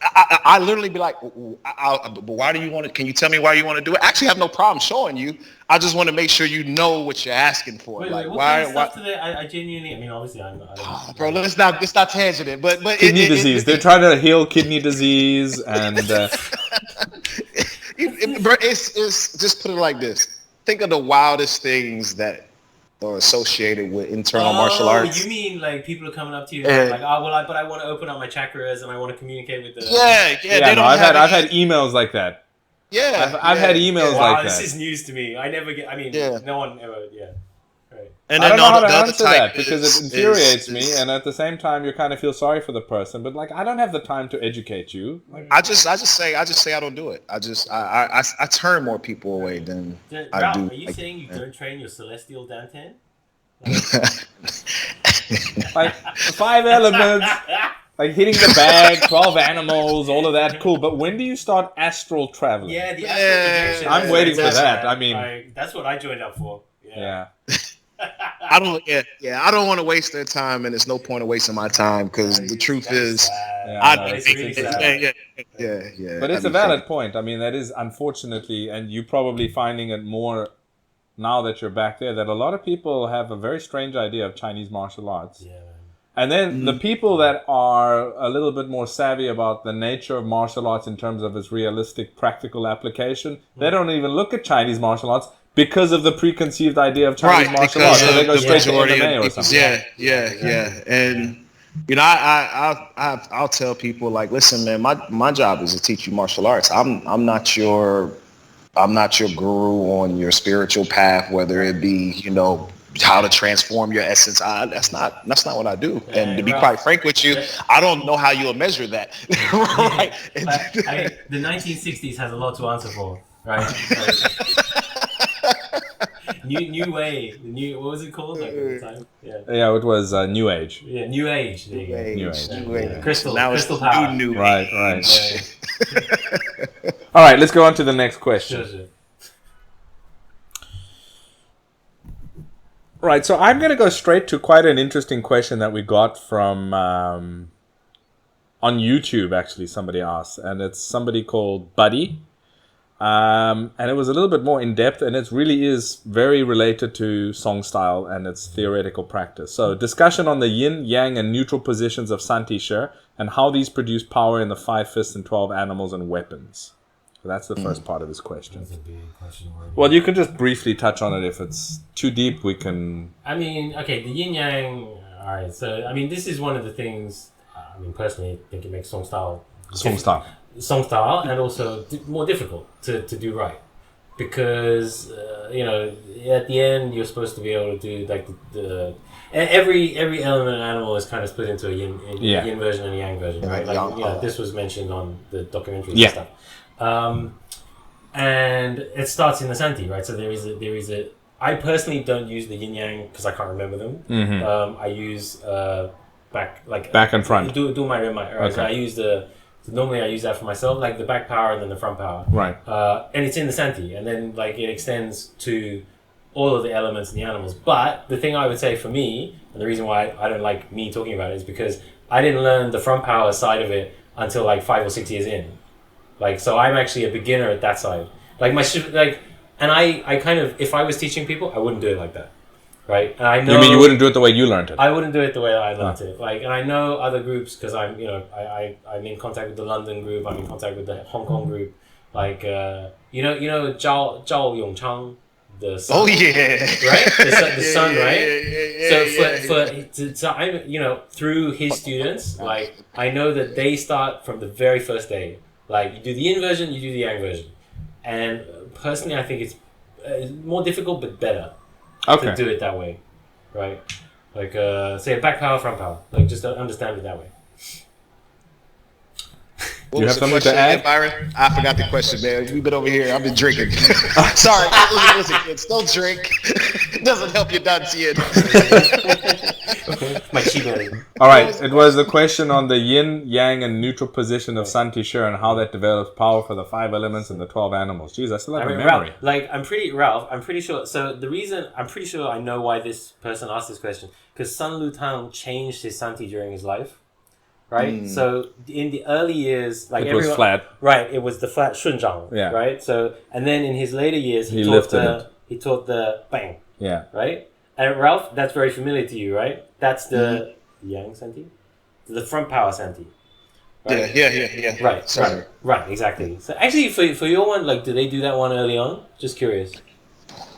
I literally be like, why do you want to? Can you tell me why you want to do it? I actually have no problem showing you. I just want to make sure you know what you're asking for. Wait, like, what why? Kind of stuff today? I genuinely, I mean, obviously, I don't. Bro, let's not tangent it. But kidney disease. They're trying to heal kidney disease, and it's just put it like this. Think of the wildest things that are associated with internal martial arts. You mean like people are coming up to you like, but I want to open up my chakras and I want to communicate with the. I've had emails like that. Yeah, I've had emails like that. This is news to me. I never get. I mean, no one ever. Yeah. Right. And I don't know how to answer that because it infuriates me, and at the same time, you kind of feel sorry for the person. But I don't have the time to educate you. I just say I don't do it. I turn more people away than I do. Are you saying you don't train your celestial Dantan? Like 5 elements. like hitting the bag, 12 animals, all of that, cool. But when do you start astral traveling? Yeah, the astral projection. I'm waiting for that. I mean, that's what I joined up for. Yeah. I don't want to waste their time, and there's no point of wasting my time because the truth is, But it's a valid point. I mean, that is unfortunately, and you probably finding it more now that you're back there, that a lot of people have a very strange idea of Chinese martial arts. Yeah. And then the people that are a little bit more savvy about the nature of martial arts in terms of its realistic, practical application, they don't even look at Chinese martial arts because of the preconceived idea of Chinese martial arts. So they go straight to MMA or something. Yeah. And you know, I'll tell people like, listen, man, my job is to teach you martial arts. I'm not your guru on your spiritual path, whether it be, you know, how to transform your essence. That's not what I do. And to be quite frank with you, I don't know how you'll measure that. Right? The 1960s has a lot to answer for, right? New way, what was it called at the time? Yeah, it was New Age. Yeah, New Age. There you go. New Age. Crystal. Now crystal it's power. new. Right. All right, let's go on to the next question. Sure. Right, so I'm going to go straight to quite an interesting question that we got from on YouTube. Actually, somebody asked, and it's somebody called Buddy. And it was a little bit more in depth, and it really is very related to song style and its theoretical practice. So, discussion on the yin, yang, and neutral positions of Santi Shi and how these produce power in the 5 fists and 12 animals and weapons. So that's the first part of his question. That's a big question. Well, you can just briefly touch on it. If it's too deep, we can... I mean, okay, the yin yang... Alright, so, I mean, this is one of the things... I mean, personally, I think it makes song style and also more difficult to do right, because you know, at the end you're supposed to be able to do like the every element and animal is kind of split into a yin version and a yang version, right? Like, you know, this was mentioned on the documentary and stuff. And it starts in the Santi, right? So there is a I personally don't use the yin yang because I can't remember them. I use back and front. Do my right? Okay. So I use normally I use that for myself, like the back power and then the front power. Right. And it's in the Santi, and then like it extends to all of the elements and the animals. But the thing I would say for me, and the reason why I don't like me talking about it, is because I didn't learn the front power side of it until like 5 or 6 years in. Like, so I'm actually a beginner at that side. Like and I kind of, if I was teaching people, I wouldn't do it like that. Right, and I know. You mean you wouldn't do it the way you learned it? I wouldn't do it the way I learned it. Like, and I know other groups because I'm in contact with the London group. I'm in contact with the Hong Kong group. Like, you know, Zhao Yongchang, the son. Oh yeah, right, the son, right? So I'm through his students, like I know that they start from the very first day. Like, you do the yin version, you do the yang version, and personally, I think it's more difficult but better. To do it that way, right? Like, say back power, front power. Like, just understand it that way. You have something to add, Byron? I forgot the question, man. We've been over here. I've been drinking. Sorry, listen, kids, don't drink. It doesn't help your dancing. My chiba. All right, it was a question on the yin, yang, and neutral position of Santi Shi and how that develops power for the 5 elements and the 12 animals. Jeez, I still have a memory. Ralph, I'm pretty sure. So the reason I'm pretty sure I know why this person asked this question, because Sun Lutang changed his Santi during his life. Right, so in the early years, like it was flat. Right, it was the flat shunzhang. Yeah. Right, so and then in his later years, he taught the bang. Yeah. Right, and Ralph, that's very familiar to you, right? That's the yang Santi, the front power Santi. Right? Yeah. Right. Sorry. Right. Exactly. So actually, for your one, like, do they do that one early on? Just curious.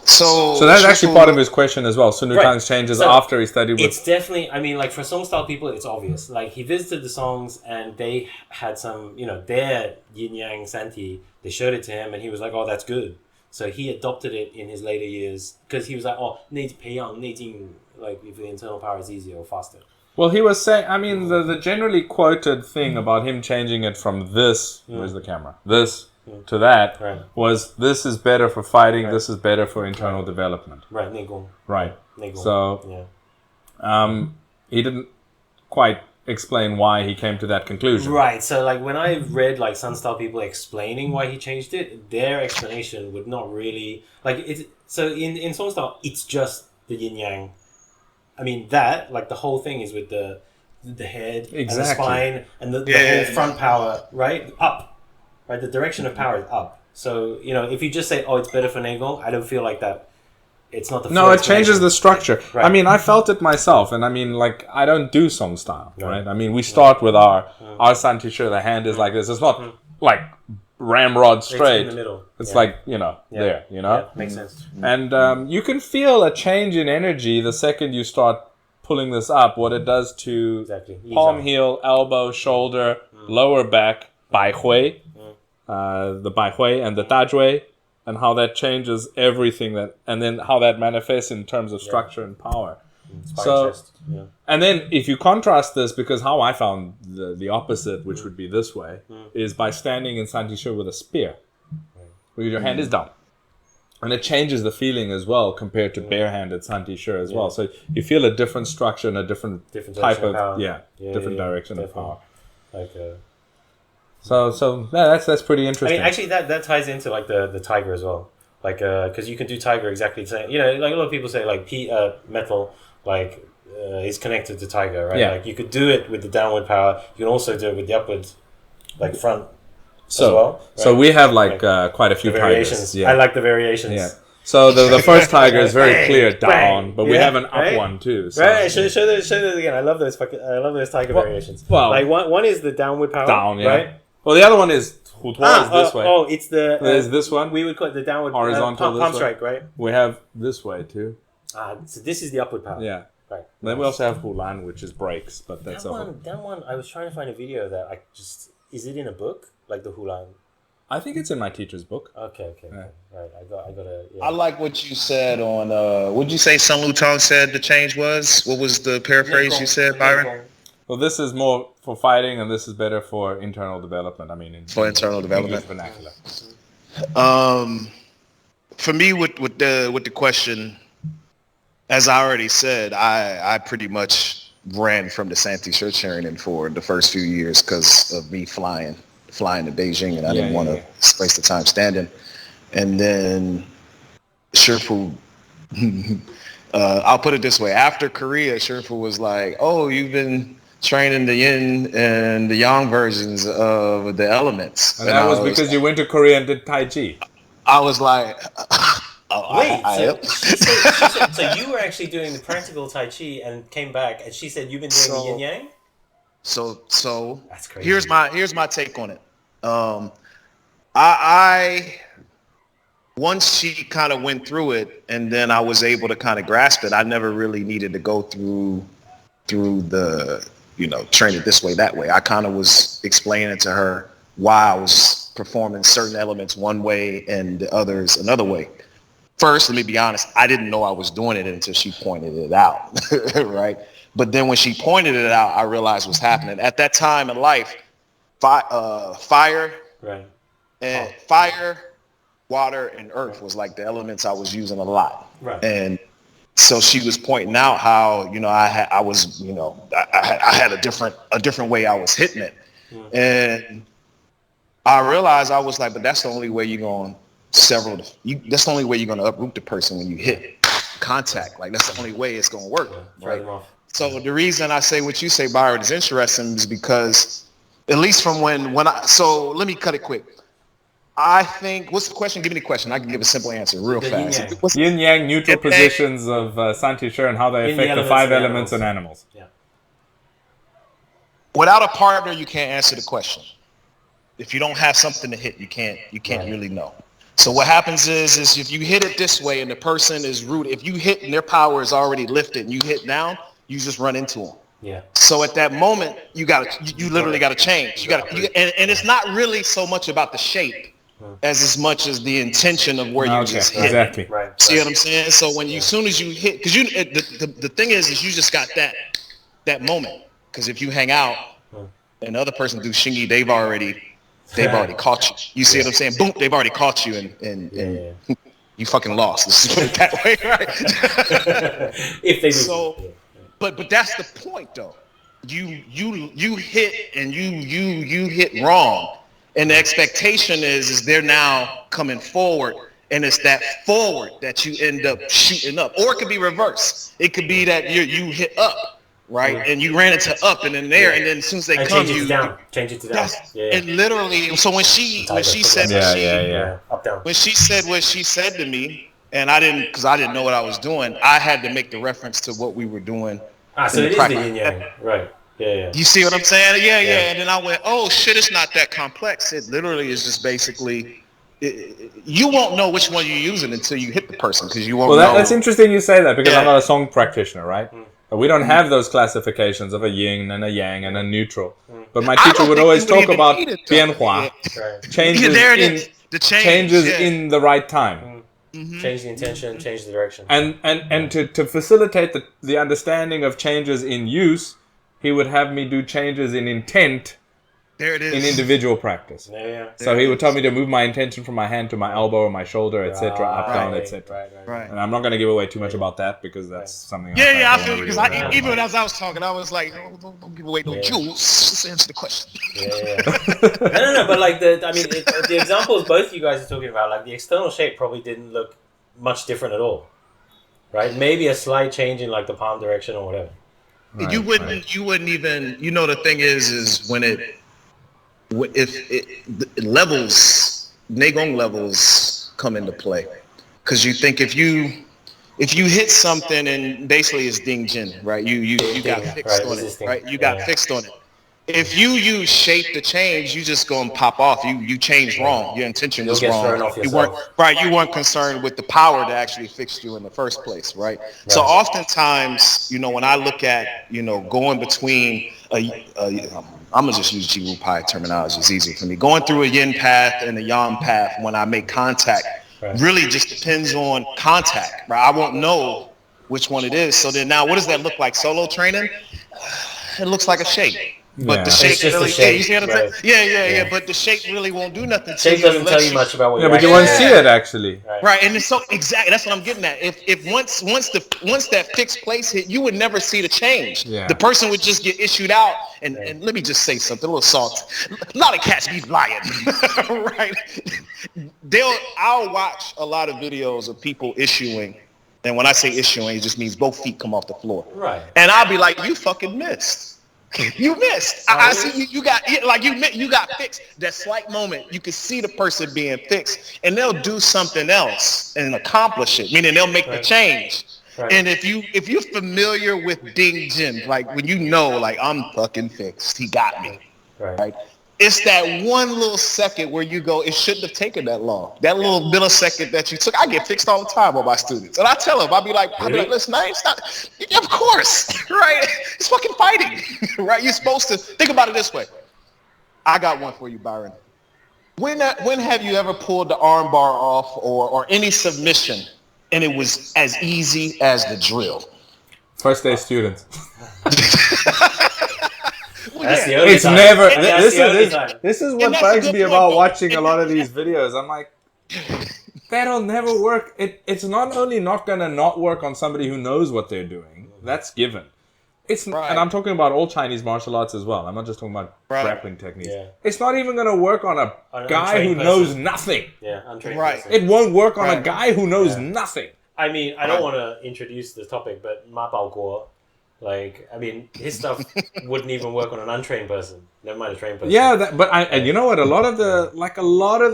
So that's actually part of his question as well. Sun Lutang's changes after he studied with... It's definitely... I mean, like, for song style people, it's obvious. Like, he visited the songs and they had some, their yin-yang Santi. They showed it to him and he was like, oh, that's good. So he adopted it in his later years because he was like, oh, 培养内经, like, if the internal power is easier or faster. Well, he was saying... I mean, the generally quoted thing about him changing it from this... Where's the camera? This... to that was this is better for fighting, this is better for internal development. Right, 内功. Right. 内功. So, he didn't quite explain why he came to that conclusion. Right. So like when I read like Sun style people explaining why he changed it, their explanation would not really like it. So in Sun style, it's just the yin yang. I mean that like the whole thing is with the head and the spine and the whole front power, right? Up, right? The direction of power is up. So if you just say, oh, it's better for Neigong, I don't feel like that. It's not the no, it changes the structure. Right. I mean, I felt it myself, and I mean, like, I don't do song style, right? I mean, we start with our Santi Shi, the hand is like this. It's not like ramrod straight. It's in the middle. It's like, there, Yeah, makes sense. And you can feel a change in energy the second you start pulling this up, what it does to palm, heel, elbow, shoulder, lower back, bai hui, the bai hui and the da zhui, and how that changes everything and then how that manifests in terms of structure and power. And then if you contrast this, because how I found the opposite, which would be this way, is by standing in Santi Shi with a spear, where your hand is down. And it changes the feeling as well compared to barehanded Santi Shi as well. So you feel a different structure and a different type of power. Different direction of power. Like So that's pretty interesting. I mean, actually, that ties into like the tiger as well. Like, because you can do tiger exactly the same. Like a lot of people say, like metal, like is connected to tiger, right? Yeah. Like you could do it with the downward power. You can also do it with the upward, like front. As well, right? So we have like quite a few variations. tigers. Yeah. I like the variations. Yeah. So the first tiger is very clear down, but we have an up one too. So. Right. Show those again. I love those tiger variations. Well, like one is the downward power. Down, yeah. Right. Well, the other one is is this way. Oh, it's the. There's this one. We would call it the downward horizontal palm strike, right? We have this way too. So this is the upward power. Yeah. Right. Then we also have Hulan, which is breaks, but that's that one. I was trying to find a video of that. Is it in a book like the Hulan? I think it's in my teacher's book. Okay. Yeah. Right. I gotta. Yeah. I like what you said on. What'd you say? Sun Lutong said the change was. What was the paraphrase you said, Byron? Well, this is more for fighting, and this is better for internal development. I mean, for internal development. Vernacular. For me, with the question, as I already said, I pretty much ran from the Santi Shi training for the first few years because of me flying to Beijing, and I didn't want to waste the time standing. And then Shifu, I'll put it this way: after Korea, Shifu was like, "Oh, you've been training the yin and the yang versions of the elements." And that was because you went to Korea and did Tai Chi. I was like, wait, so you were actually doing the practical Tai Chi and came back, and she said you've been doing the yin yang? So that's crazy. Here's my take on it. I once she kind of went through it, and then I was able to kind of grasp it. I never really needed to go through the train it this way, that way. I kind of was explaining to her why I was performing certain elements one way and the others another way. First, let me be honest, I didn't know I was doing it until she pointed it out, right? But then when she pointed it out, I realized what's happening. At that time in life, fire, right, and fire, water, and earth was like the elements I was using a lot. Right. And so she was pointing out how I had a different way I was hitting it, and I realized I was like, but that's the only way you're going that's the only way you're going to uproot the person when you hit contact. Like that's the only way it's going to work, right? So the reason I say what you say, Byron, is interesting is because at least from when so let me cut it quick. I think, what's the question? Give me the question. I can give a simple answer real fast. Yin yang neutral positions of Santi Shi and how they affect the 5 elements and animals. Yeah. Without a partner, you can't answer the question. If you don't have something to hit, you can't really know. So what happens is if you hit it this way and the person is rooted, if you hit and their power is already lifted and you hit down, you just run into them. Yeah. So at that moment, you literally got to change. And it's not really so much about the shape as much as the intention of where you just hit. Exactly. Right. See what I'm saying? So when as soon as you hit, because the thing is you just got that moment. Because if you hang out and the other person do Xingyi, they've already caught you. You see what I'm saying? Boom, they've already caught you and you fucking lost. Let's put it that way, right? If they do. So, but that's the point though. you hit and you hit wrong, and the expectation is they're now coming forward, and it's that forward that you end up shooting up, or it could be reverse. It could be that you hit up, right, and you ran into up and in there, and then as soon as they come, change it to down. And literally, so when she said when she said what she said to me, and I didn't know what I was doing, I had to make the reference to what we were doing. So it is the yin yang, right? Yeah. You see what I'm saying? Yeah. And then I went, oh shit, it's not that complex. It literally is just basically, you won't know which one you're using until you hit the person, because you won't know. Well, that's interesting you say that, because I'm not a song practitioner, right? We don't have those classifications of a yin and a yang and a neutral. But my teacher would always talk about bianhua, changes in the right time. Change the intention, change the direction. And to facilitate the understanding of changes in use, he would have me do changes in intent. There it is. In individual practice. So he would tell me to move my intention from my hand to my elbow or my shoulder, etc., up, down, etc. Right. And I'm not going to give away too much about that, because that's something. I feel, because even as I was talking, I was like, don't give away no jewels. Just answer the question. No, but like the examples both you guys are talking about, like the external shape probably didn't look much different at all, right? Maybe a slight change in like the palm direction or whatever. Right, you wouldn't even, the thing is when levels, Neigong levels come into play, because you think if you hit something and basically it's ding jin, right? You got fixed on it, right? You got fixed on it. If you use shape to change, you just go and pop off. You changed wrong. Your intention was wrong. You weren't concerned with the power that actually fixed you in the first place, right? So oftentimes, when I look at, going between I'm gonna just use Jing Wu Pai terminology. It's easier for me. Going through a yin path and a yang path when I make contact really just depends on contact, right? I won't know which one it is. So then now, what does that look like? Solo training? It looks like a shape. But the shape really, you see what I'm saying? Yeah. But the shape really won't do nothing. Shape doesn't tell you much about what. Yeah, but you won't see it actually. Right, and it's so exactly that's what I'm getting at. If once that fixed place hit, you would never see the change. Yeah. The person would just get issued out. And let me just say something, a little salt. A lot of cats be lying, right? I'll watch a lot of videos of people issuing, and when I say issuing, it just means both feet come off the floor. Right. And I'll be like, you fucking missed. You missed. I see you got fixed. That slight moment, you can see the person being fixed, and they'll do something else and accomplish it. Meaning they'll make the change. Right. And if you're familiar with Ding Jin, like when like I'm fucking fixed, he got me. Right. It's that one little second where you go, it shouldn't have taken that long. That little millisecond that you took. I get fixed all the time by my students. And I tell them, I'll be like, listen, I ain't stop. Of course, right? It's fucking fighting, right? You're supposed to think about it this way. I got one for you, Byron. When have you ever pulled the arm bar off or any submission and it was as easy as the drill? First day students. That's the only it's time. never. This is what bugs me about watching a lot of these videos. I'm like, that'll never work. It's not only not gonna not work on somebody who knows what they're doing. That's given. And I'm talking about all Chinese martial arts as well. I'm not just talking about grappling techniques. Yeah. It's not even gonna work on a guy who knows nothing. Yeah, untrained person. It won't work on a guy who knows nothing. I mean, I don't want to introduce the topic, but Ma Baoguo. His stuff wouldn't even work on an untrained person. Never mind a trained person. Yeah, and you know what? A lot of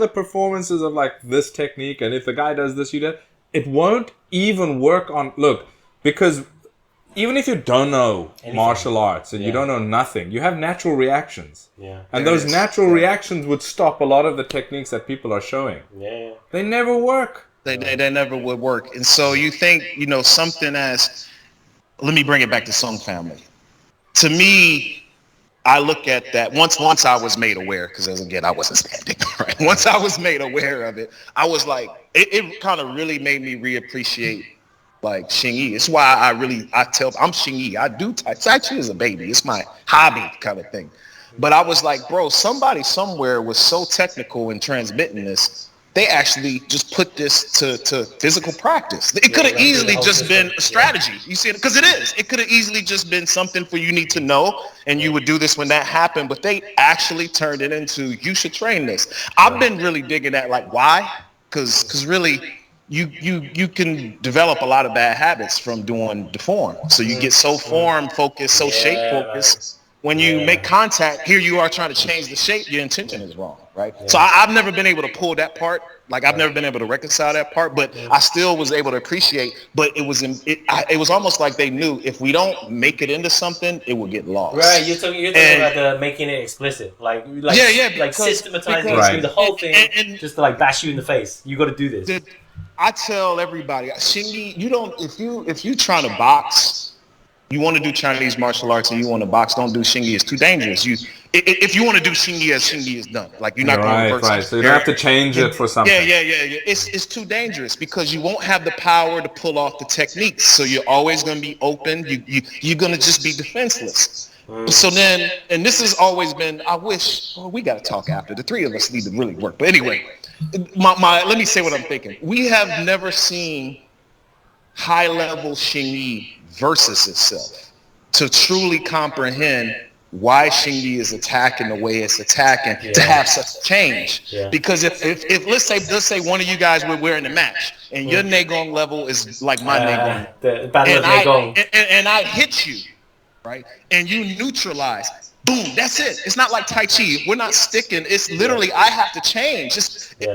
the performances of like this technique, and if the guy does this, it won't even work on. Look, because even if you don't know martial arts and you don't know nothing, you have natural reactions. Yeah, and those natural reactions would stop a lot of the techniques that people are showing. Yeah, they never work. They never would work. And so you think something as. Let me bring it back to Sung family. To me, I look at that once I was made aware, because again, I wasn't standing, right? Once I was made aware of it, I was like, it kind of really made me reappreciate like Xingyi. It's why I tell, I'm Xingyi. I do Tai Chi as a baby. It's my hobby kind of thing. But I was like, bro, somebody somewhere was so technical in transmitting this. they actually just put this to physical practice. It could have easily just been a strategy. You see it? Because it is. It could have easily just been something for you need to know, and you would do this when that happened. But they actually turned it into, you should train this. I've been really digging that, like, why? Because really, you can develop a lot of bad habits from doing the form. So you get so form focused, so shape focused. When you make contact, here you are trying to change the shape, your intention is wrong, right? So I've never been able to pull that part. Like, I've never been able to reconcile that part, but I still was able to appreciate. But it was almost like they knew if we don't make it into something, it will get lost. Right, you're talking about the making it explicit, like systematizing it through the whole thing, and just to like bash you in the face. You got to do this. I tell everybody, Xingyi, you don't. If you trying to box. You want to do Chinese martial arts and you want to box, don't do Xingyi. It's too dangerous. If you want to do Xingyi as Xingyi is done, like you're not going to reverse. Right. So you don't have to change it for something. Yeah. It's too dangerous because you won't have the power to pull off the techniques. So you're always going to be open. You're going to just be defenseless. So then, and this has always been. I wish we got to talk after. The three of us need to really work. But anyway, let me say what I'm thinking. We have never seen high-level Xingyi versus itself to truly comprehend why Xingyi is attacking the way it's attacking to have such change. Because if let's say one of you guys we're in a match and your Negong level is like my Negong, the battle of Negong, and I hit you, right, and you neutralize. Boom, that's it. It's not like Tai Chi. We're not sticking. It's literally I have to change.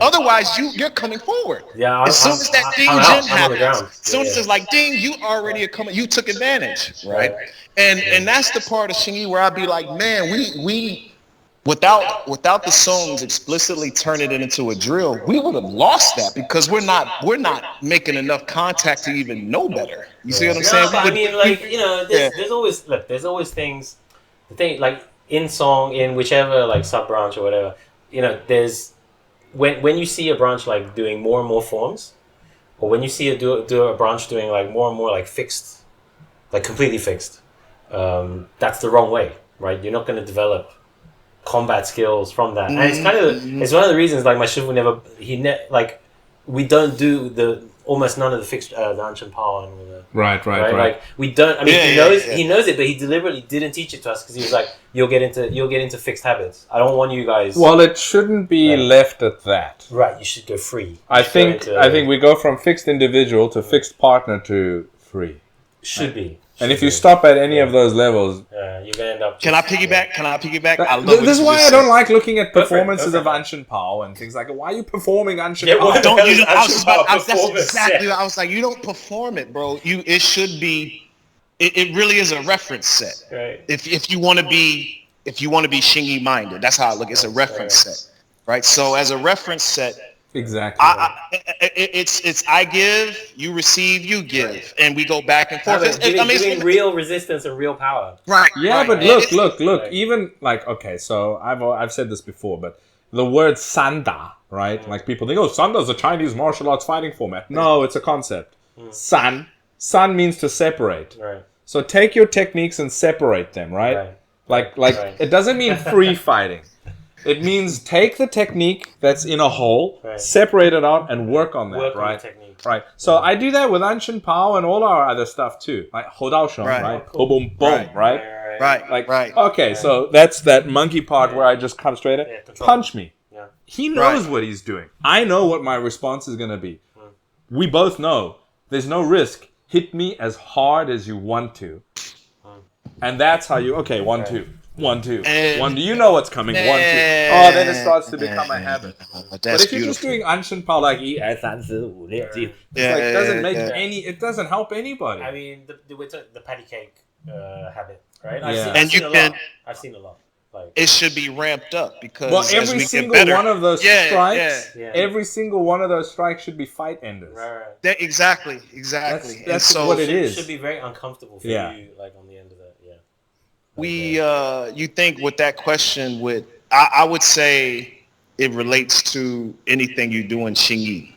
Otherwise, you're coming forward. As soon as that ding Jin happens, as soon as it's like ding, you already are coming. You took advantage, right? And that's the part of Xingyi where I'd be like, man, we without the songs explicitly turning it into a drill, we would have lost that because we're not making enough contact to even know better. You see what I'm saying? But I mean, like, there's always things. The thing, like in song, in whichever like sub branch or whatever, there's when you see a branch like doing more and more forms, or when you see a branch doing like more and more like fixed, like completely fixed, that's the wrong way, right? You're not going to develop combat skills from that, and it's one of the reasons like my shifu we don't do almost none of the fixed the Anshan Pao and all that. Right. Like we don't. I mean, he knows it, but he deliberately didn't teach it to us because he was like, "You'll get into fixed habits. I don't want you guys." Well, it shouldn't be left at that. Right. You should go free. I think we go from fixed individual to fixed partner to free. Should be. And if you stop at any of those levels, you're gonna end up. Can I piggyback? This is why I don't like looking at performances of Anshan Pao and things like, why are you performing Anshan Pao? I was like, you don't perform it, bro. It should be. It really is a reference set. Right. If you want to be Xingyi minded, that's how I look. It's a reference set, right? So as a reference set. Exactly. It's I give, you receive, you give, and we go back and forth. Giving real resistance and real power. Right. Yeah, right. But look. Even like so I've said this before, but the word sanda, right? Like people think, sanda is a Chinese martial arts fighting format. No, it's a concept. San means to separate. Right. So take your techniques and separate them, right? Like it doesn't mean free fighting. It means take the technique that's in a hole, separate it out, and work on that, on right? the technique. Right. So I do that with Anshan Pao and all our other stuff too, like Ho Dao Sheng, right? Ho Boom Boom, right? Right. Okay, so that's that monkey part where I just come straight at, punch me. Yeah. He knows what he's doing. I know what my response is going to be. We both know there's no risk. Hit me as hard as you want to. And that's how you, 1, 2. 1, 2. 1, you know what's coming. 1, 2. Then it starts to become a habit. But if you're just doing Anshan Pao like 1, 2, 3, 4, it doesn't make it doesn't help anybody. I mean, the patty cake habit, right? I've seen a lot. Like, it should be ramped up because every single one of those strikes, every single one of those strikes should be fight enders. Right. Exactly. That's what it is. It should be very uncomfortable for you, like on the end of that. You think with that question I would say it relates to anything you do in Xingyi.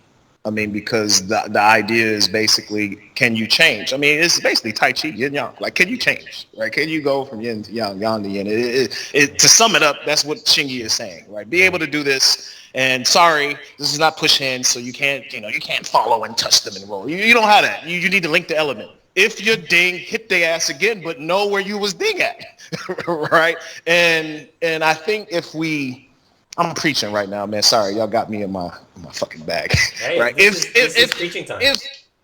I mean, because the idea is basically, can you change? I mean, it's basically Tai Chi, yin yang. Like, can you change? Right? Can you go from yin to yang, yang to yin? To sum it up, that's what Xingyi is saying. Right? Be able to do this. And sorry, this is not push hands, so you can't follow and touch them and roll. You don't have that. You need to link the element. If you're ding, hit their ass again, but know where you was ding at. Right? And I think I'm preaching right now, man. Sorry, y'all got me in my fucking bag. Hey, right? This is preaching time.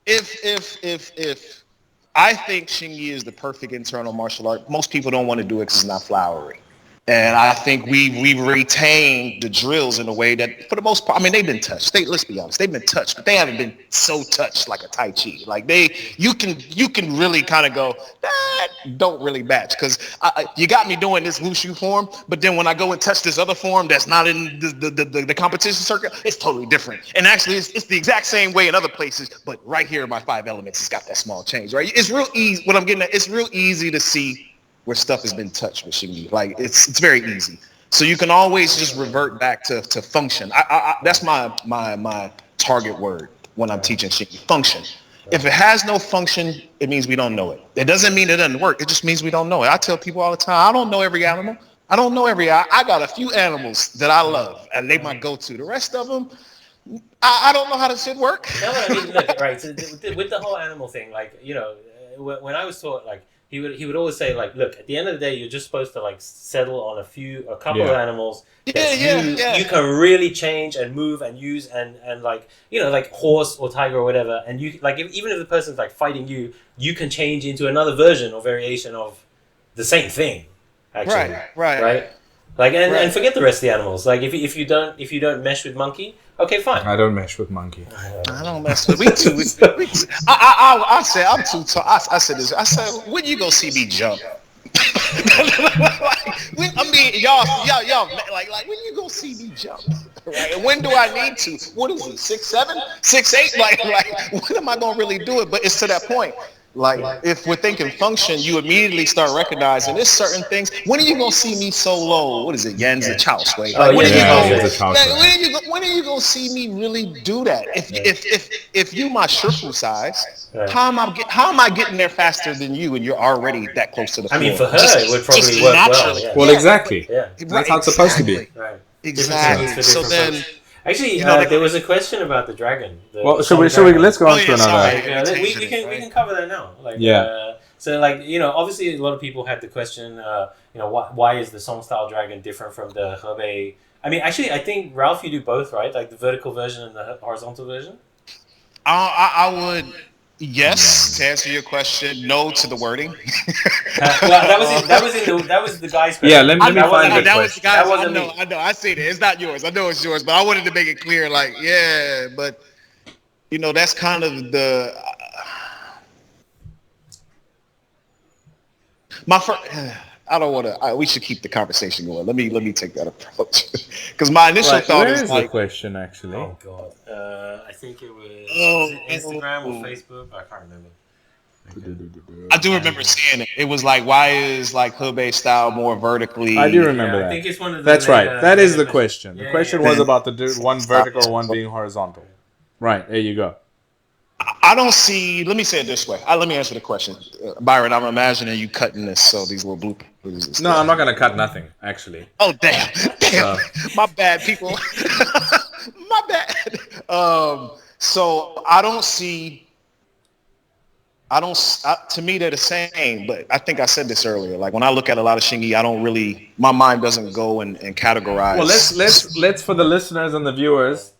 If I think Xingyi is the perfect internal martial art, most people don't want to do it because it's not flowery. And I think we've retained the drills in a way that, for the most part, I mean, they've been touched. Let's be honest, they've been touched, but they haven't been so touched like a Tai Chi. Like you can really kind of go, that don't really match, because you got me doing this wushu form, but then when I go and touch this other form that's not in the competition circuit, it's totally different. And actually, it's the exact same way in other places, but right here in my 5 elements, it's got that small change, right? It's real easy. What I'm getting at, it's real easy to see where stuff has been touched with Xingyi. Like it's very easy. So you can always just revert back to function. That's my target word when I'm teaching Xingyi, function. If it has no function, it means we don't know it. It doesn't mean it doesn't work. It just means we don't know it. I tell people all the time, I don't know every animal. I don't know I got a few animals that I love, and they my go-to. The rest of them, I don't know how this shit work. No, I mean, look, right. So with the whole animal thing, like, when I was taught, like, he would always say, like, look, at the end of the day, you're just supposed to, like, settle on a couple of animals that you can really change and move and use and like, like horse or tiger or whatever. And you, like, even if the person's, like, fighting you, you can change into another version or variation of the same thing, actually. Right? Like, and forget the rest of the animals. Like, if you don't mesh with monkey, okay, fine. I don't mesh with monkey. I don't mess with I said I'm too tall. I said this. I said, when you go see me jump? I mean, y'all, like when you go see me jump? Right? And when do I need to? What is it? 6'7", 6'8"? Like when am I gonna really do it? But it's to that point. Like, if we're thinking function, you immediately start recognizing there's certain things. When are you gonna see me so low? What is it? Yan's a chow sway. Like, when are you gonna see me really do that? If you my shriffle size, how am I getting there faster than you, and you're already that close to the floor? I mean, for her, it would probably work well. Yeah. Well, exactly. Yeah. That's how it's supposed to be. Right. Exactly. So then. Actually, there was a question about the dragon. Should we? Let's go on to another. We can cover that now. Like, so, like, obviously, a lot of people had the question. Why is the song style dragon different from the Hebei? I mean, actually, I think Ralph, you do both, right? Like the vertical version and the horizontal version. I would. Yes, to answer your question, no to the wording. Well, that was the guy's question. Yeah, let me find it. That was the guy's. I know. I see it. It's not yours. I know it's yours, but I wanted to make it clear. Like, yeah, but that's kind of the. My first. I don't want to. We should keep the conversation going. Let me take that approach, because my initial thought is the question actually. Oh God, I think it was Instagram or Facebook. I can't remember. I do remember seeing it. It was like, why is like Hebei style more vertically? I do remember that. I think it's one of the. That's right. That is the question. The question was about the one vertical, one being horizontal. Right. There you go. I don't see. Let me say it this way. Let me answer the question, Byron. I'm imagining you cutting this, so these little bloopers. No, I'm not gonna cut nothing. Actually. Oh damn! My bad, people. My bad. So I don't see. To me, they're the same. But I think I said this earlier. Like when I look at a lot of Xingyi, I don't really. My mind doesn't go and categorize. Well, let's for the listeners and the viewers.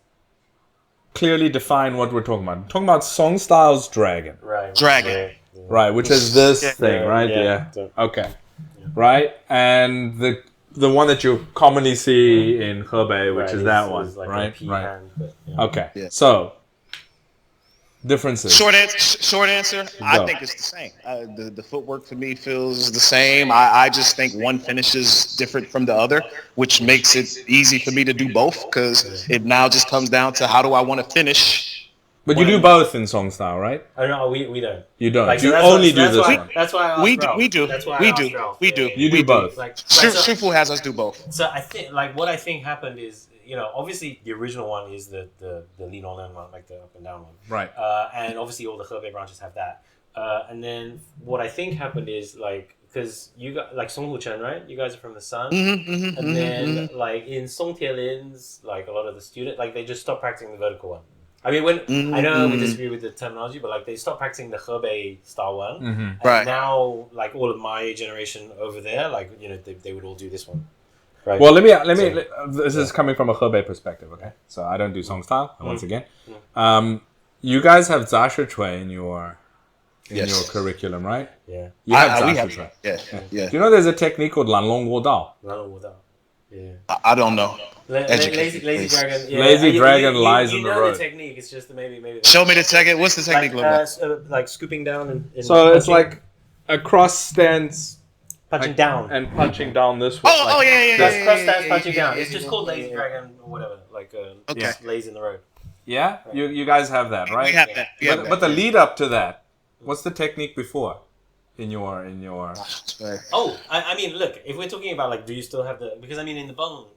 Clearly define what we're talking about. We're talking about Song Style's dragon. Right. Dragon. Yeah. Right, which is this thing, right? Yeah. Okay. Yeah. Right? And the one that you commonly see in Hebei, which is that one, like right? Hand, okay. Yeah. So, differences. Short answer, I think it's the same. The footwork for me feels the same. I just think one finishes different from the other, which makes it easy for me to do both, because it now just comes down to how do I want to finish. But you do both in Song Style, right? Oh, no, we don't. You don't. Like, you only do this one. That's why I asked we do. That's why I asked Ralph. You do both. Shifu has us do both. So I think, like, what I think happened is obviously the original one is the Li Yujie one, like the up and down one. Right. And obviously all the Hebei branches have that. And then what I think happened is like, because you got like Song Hu Chen, right? You guys are from the Sun. And then like in Song Tielin's, like a lot of the students, like they just stopped practicing the vertical one. I mean, I know we disagree with the terminology, but like they stopped practicing the Hebei style one. And now like all of my generation over there, like, they would all do this one. Right. Well, let me. This is coming from a Hebei perspective, okay? So I don't do song style. Once again, you guys have Zha Shui in your curriculum, right? Yeah. You have Zha Shui. Yeah. Do you know there's a technique called Lan Long Wo Dao? Lan Long Wo Dao. Yeah. I don't know. Lazy dragon. Yeah. Lazy dragon lies in the road. You know the technique. It's just maybe. Show me the technique. What's the technique like scooping down and so it's like a cross stance. Punching down. And punching down this way. That's cross stance punching down. It's just called lazy dragon or whatever. Like lays in the road. Yeah? Right. You guys have that, right? We have that. But the lead up to that, what's the technique before? In your Oh, I mean, look, if we're talking about like, do you still have the, because I mean in the bung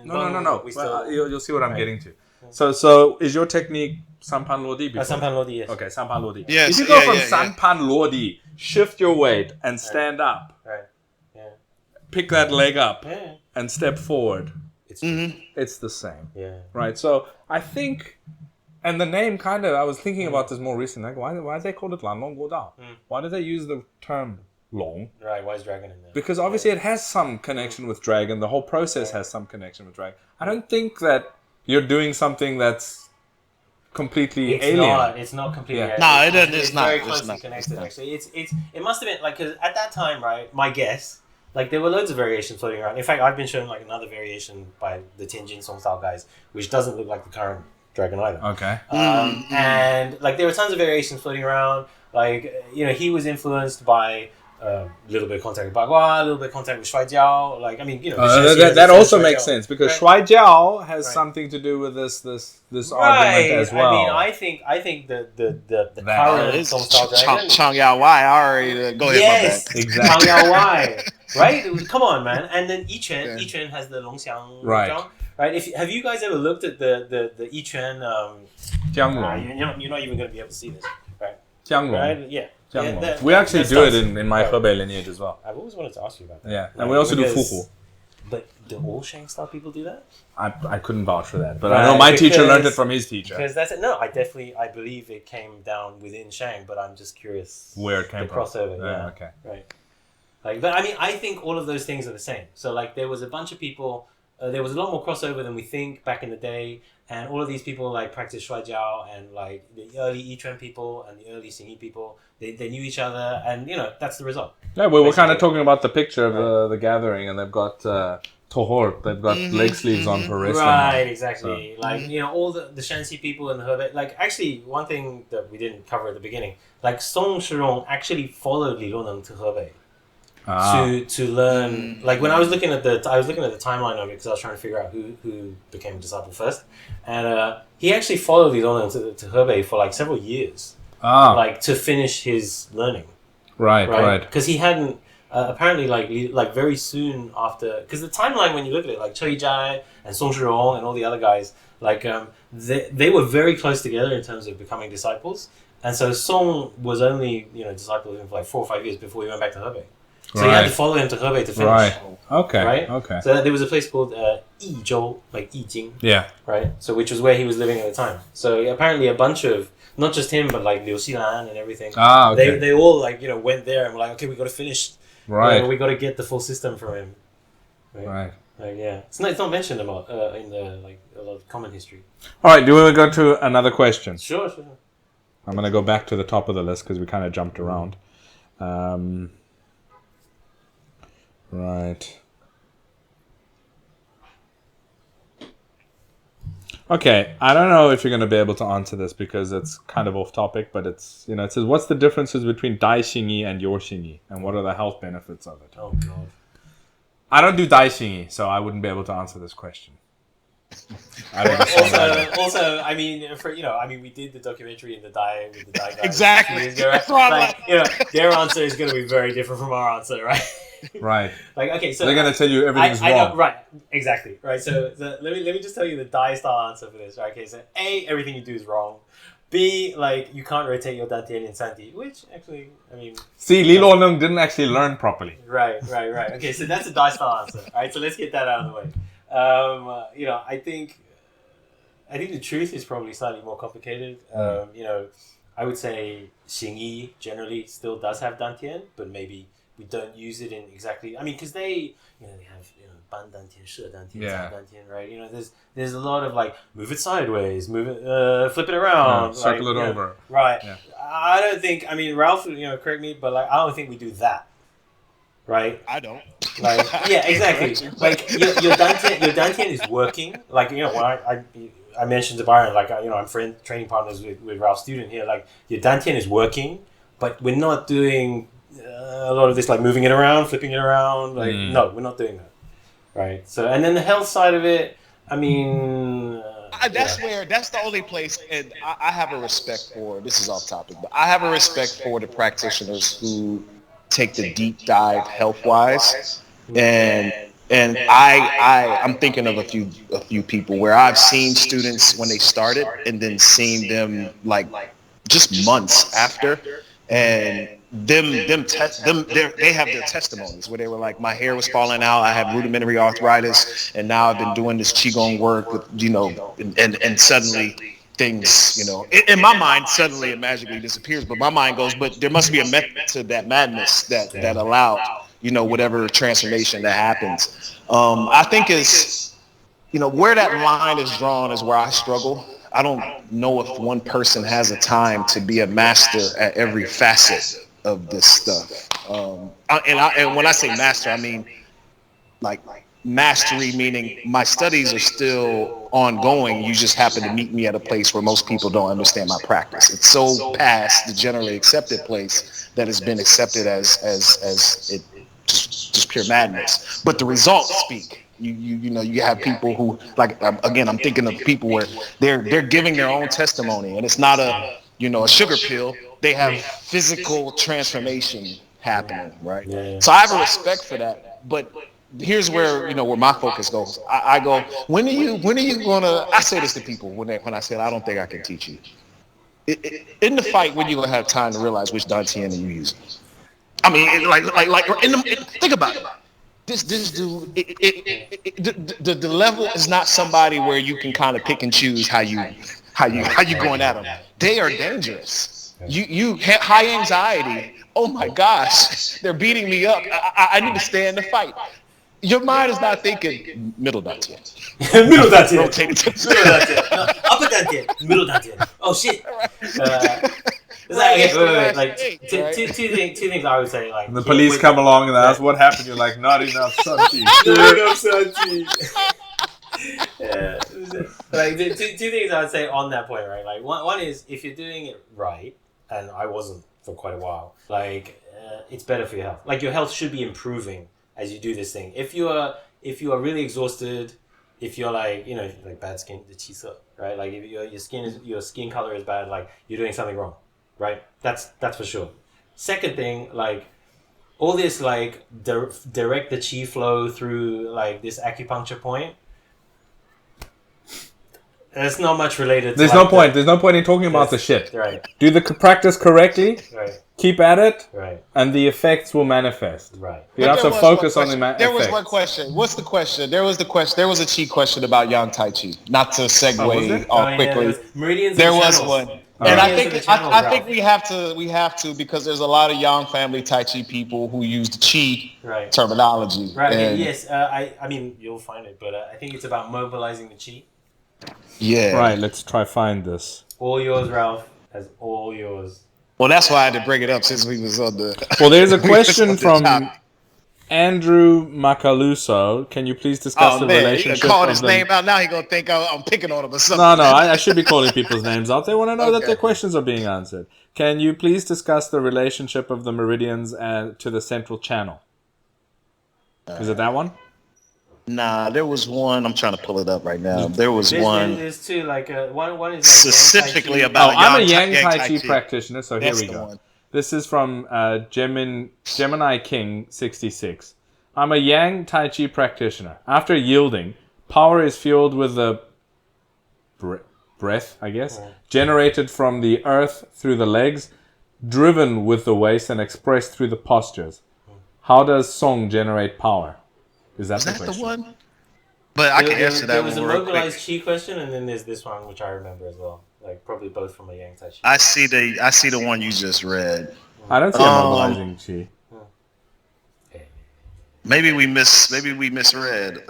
No. You'll see what I'm getting to. So is your technique Sampan Lodi before? Sampan Lodi, yes. Okay, Sampan Lodi. Yes. If you go from Sampan Lodi, shift your weight and stand up. Right. Yeah. Pick that leg up and step forward. It's the same. Yeah. Right. So I think, and the name kind of, I was thinking about this more recently. Like, why they call it Lan Long Guo Dao? Why do they use the term long? Right. Why is dragon in there? Because obviously it has some connection with dragon. The whole process has some connection with dragon. I don't think that you're doing something that's completely alien. It's not completely alien. No, It's very closely connected, actually. It must have been, like, because at that time, right, my guess, like, there were loads of variations floating around. In fact, I've been shown, like, another variation by the Tianjin Song style guys, which doesn't look like the current dragon either. Okay. And, like, there were tons of variations floating around. Like, he was influenced by a little bit of contact with Bagua, a little bit of contact with Shuai Jiao. Like, I mean, that also makes sense because Shuai Jiao has something to do with this argument as well. I mean, I think the current Song style dragon. Chang Yao Wai. I already go ahead. Yes, exactly. Chang Yao Wai. Right? Come on, man. And then Yichen has the Longxiang. Right. Right. Have you guys ever looked at the Yichen? Jianglong. You're not even going to be able to see this, right? Jianglong. Right? Yeah. We actually do it in my Hebei lineage as well. I've always wanted to ask you about that. Yeah, and we also do fuhu. But do all Shang style people do that? I couldn't vouch for that, but I know my teacher learned it from his teacher. Because that's it. No, I believe it came down within Shang, but I'm just curious where it came from. The crossover. Yeah. Okay. Right. Like, but I mean, I think all of those things are the same. So like, there was a bunch of people. There was a lot more crossover than we think back in the day, and all of these people like practice Shuai Jiao, and like the early Yichuan people and the early Xingyi people, they knew each other, and that's the result. Yeah, we were kind of talking about the picture of the gathering, and they've got tohor, they've got leg sleeves on for wrestling. Right, exactly. So. Like all the Shanxi people and the Hebei. Like actually, one thing that we didn't cover at the beginning, like Song Shirong actually followed Li Loneng to Hebei. To learn, like when I was looking at the timeline of it because I was trying to figure out who became a disciple first, and he actually followed Li Loneng to Hebei for like several years, like to finish his learning. Right. Because he hadn't apparently like very soon after, because the timeline when you look at it, like Chou Yijai and Song Shirong and all the other guys, like they were very close together in terms of becoming disciples, and so Song was only disciple of him for like 4 or 5 years before he went back to Hebei. So you had to follow him to Hebei to finish. Right. Okay. Right? Okay. So there was a place called Yizhou, like Yijing. Yeah. Right? So which was where he was living at the time. So apparently a bunch of, not just him, but like Liu Xilan and everything. Okay. They all like, went there and were like, okay, we got to finish. Right. We got to get the full system from him. Right. Like, yeah. It's not mentioned a lot in the, like, a lot of common history. All right. Do we want to go to another question? Sure. I'm going to go back to the top of the list because we kind of jumped around. Right. Okay, I don't know if you're going to be able to answer this because it's kind of off topic, but it's, it says, what's the differences between Dai Xingyi and your Xingyi, and what are the health benefits of it? Oh, God. I don't do Dai Xingyi, so I wouldn't be able to answer this question. Also, I mean, we did the documentary in the Dai with the Dai guys. Exactly. That's why their answer is going to be very different from our answer, right? Right. Like, okay, so they're going to tell you everything's wrong. I know, right? Exactly. Right. So let me just tell you the Dai style answer for this. Right. Okay. So A, everything you do is wrong. B, like, you can't rotate your dantian in Santi, which actually, I mean... See, Li Yujie didn't actually learn properly. Right. Okay, so that's a Dai style answer. All right, so let's get that out of the way. I think the truth is probably slightly more complicated. I would say Xingyi generally still does have dantian, but maybe we don't use it in exactly... I mean, because they have... ban dantian, shi dantian, zang dantian, right? There's a lot of like move it sideways, move it, flip it around, circle it over, right? Yeah. I don't think. I mean, Ralph, correct me, but like I don't think we do that, right? I don't. Like, yeah, exactly. Like your dantian is working. Like when I mentioned to Byron, like I'm training partners with Ralph's student here. Like your dantian is working, but we're not doing a lot of this like moving it around, flipping it around. Like no, we're not doing that. Right. So, and then the health side of it, I mean... that's the only place, and I have a respect for, this is off topic, but I have a respect for the practitioners who take the deep dive health-wise, and I'm thinking of a few people where I've seen students when they started and then seen them like just months after, and they have their testimonies where they were like, my hair was falling out, I have rudimentary arthritis, and now I've been doing this qigong work with and suddenly things in my mind suddenly it magically disappears, but my mind goes, but there must be a method to that madness that allowed whatever transformation that happens. I think is where that line is drawn is where I struggle. I don't know if one person has a time to be a master at every facet of this stuff. And when I say master, I mean like mastery, meaning my studies are still ongoing. You just happen to meet me at a place where most people don't understand my practice. It's so past the generally accepted place that has been accepted as it just pure madness. But the results speak. You have people who, like, again, I'm thinking of people where they're giving their own testimony, and it's not a sugar pill. They have physical transformation happening, right? Yeah. So I have a respect for that. But here's where where my focus goes. I go, when are you gonna? I say this to people when I say I don't think I can teach you. In the fight, when you gonna have time to realize which dantian you're using? I mean, think about it. This dude, the level is not somebody where you can kind of pick and choose how you going at them. They are dangerous. You have high anxiety. Oh my gosh, they're beating me up. I need to stay in the fight. Your mind is not thinking middle dantian. Middle dantian. Rotated to middle dantian. No, upper dantian. Middle dantian. Oh shit. Wait. Like two things I would say. Like the police come along and ask what happened. You're like, not enough Santi. Not enough Santi. Yeah. Like two things I would say on that point, right? Like one is if you're doing it right, and I wasn't for quite a while. Like it's better for your health. Like your health should be improving as you do this thing. If you are really exhausted, if you're like like bad skin, the qi, right? Like if your skin color is bad, like you're doing something wrong. Right, that's for sure. Second thing, like all this like direct the chi flow through like this acupuncture point. There's not much related. There's no point. There's no point in talking about the shit. Right. Do the practice correctly. Right. Keep at it. Right. And the effects will manifest. Right. You have to focus on the effects. There was one question. What's the question? There was a chi question about Yang Tai Chi. Not to segue quickly. Meridians. There was one. And I think we have to because there's a lot of Yang family Tai Chi people who use the Chi terminology. Right. And yes. I mean you'll find it, but I think it's about mobilizing the Chi. Yeah. Right. Let's try find this. All yours, Ralph. As all yours. Well, that's why I had to bring it up since we was on the. Well, there's a question from Andrew Macaluso. Can you please discuss the relationship? He called his name out. Now he's gonna think I'm picking on him or something. No, I should be calling people's names out. They want to know that their questions are being answered. Can you please discuss the relationship of the meridians to the central channel? Is it that one? Nah, there was one. I'm trying to pull it up right now. There was one. There's two. Like one is like Specifically Yang Tai about Oh, I'm a Yang Yang Tai Tai Chi Chi. practitioner, so That's here we the go. one. This is from Gemini King 66. I'm a Yang Tai Chi practitioner. After yielding, power is fueled with the breath, I guess, generated from the earth through the legs, driven with the waist, and expressed through the postures. How does Song generate power? Is that the one? But I can answer that There one was a real mobilized quick. chi question, and then there's this one which I remember as well. Like probably both from a Yang Tai Chi. I see the one you just read. I don't see a mobilizing chi. Maybe we misread.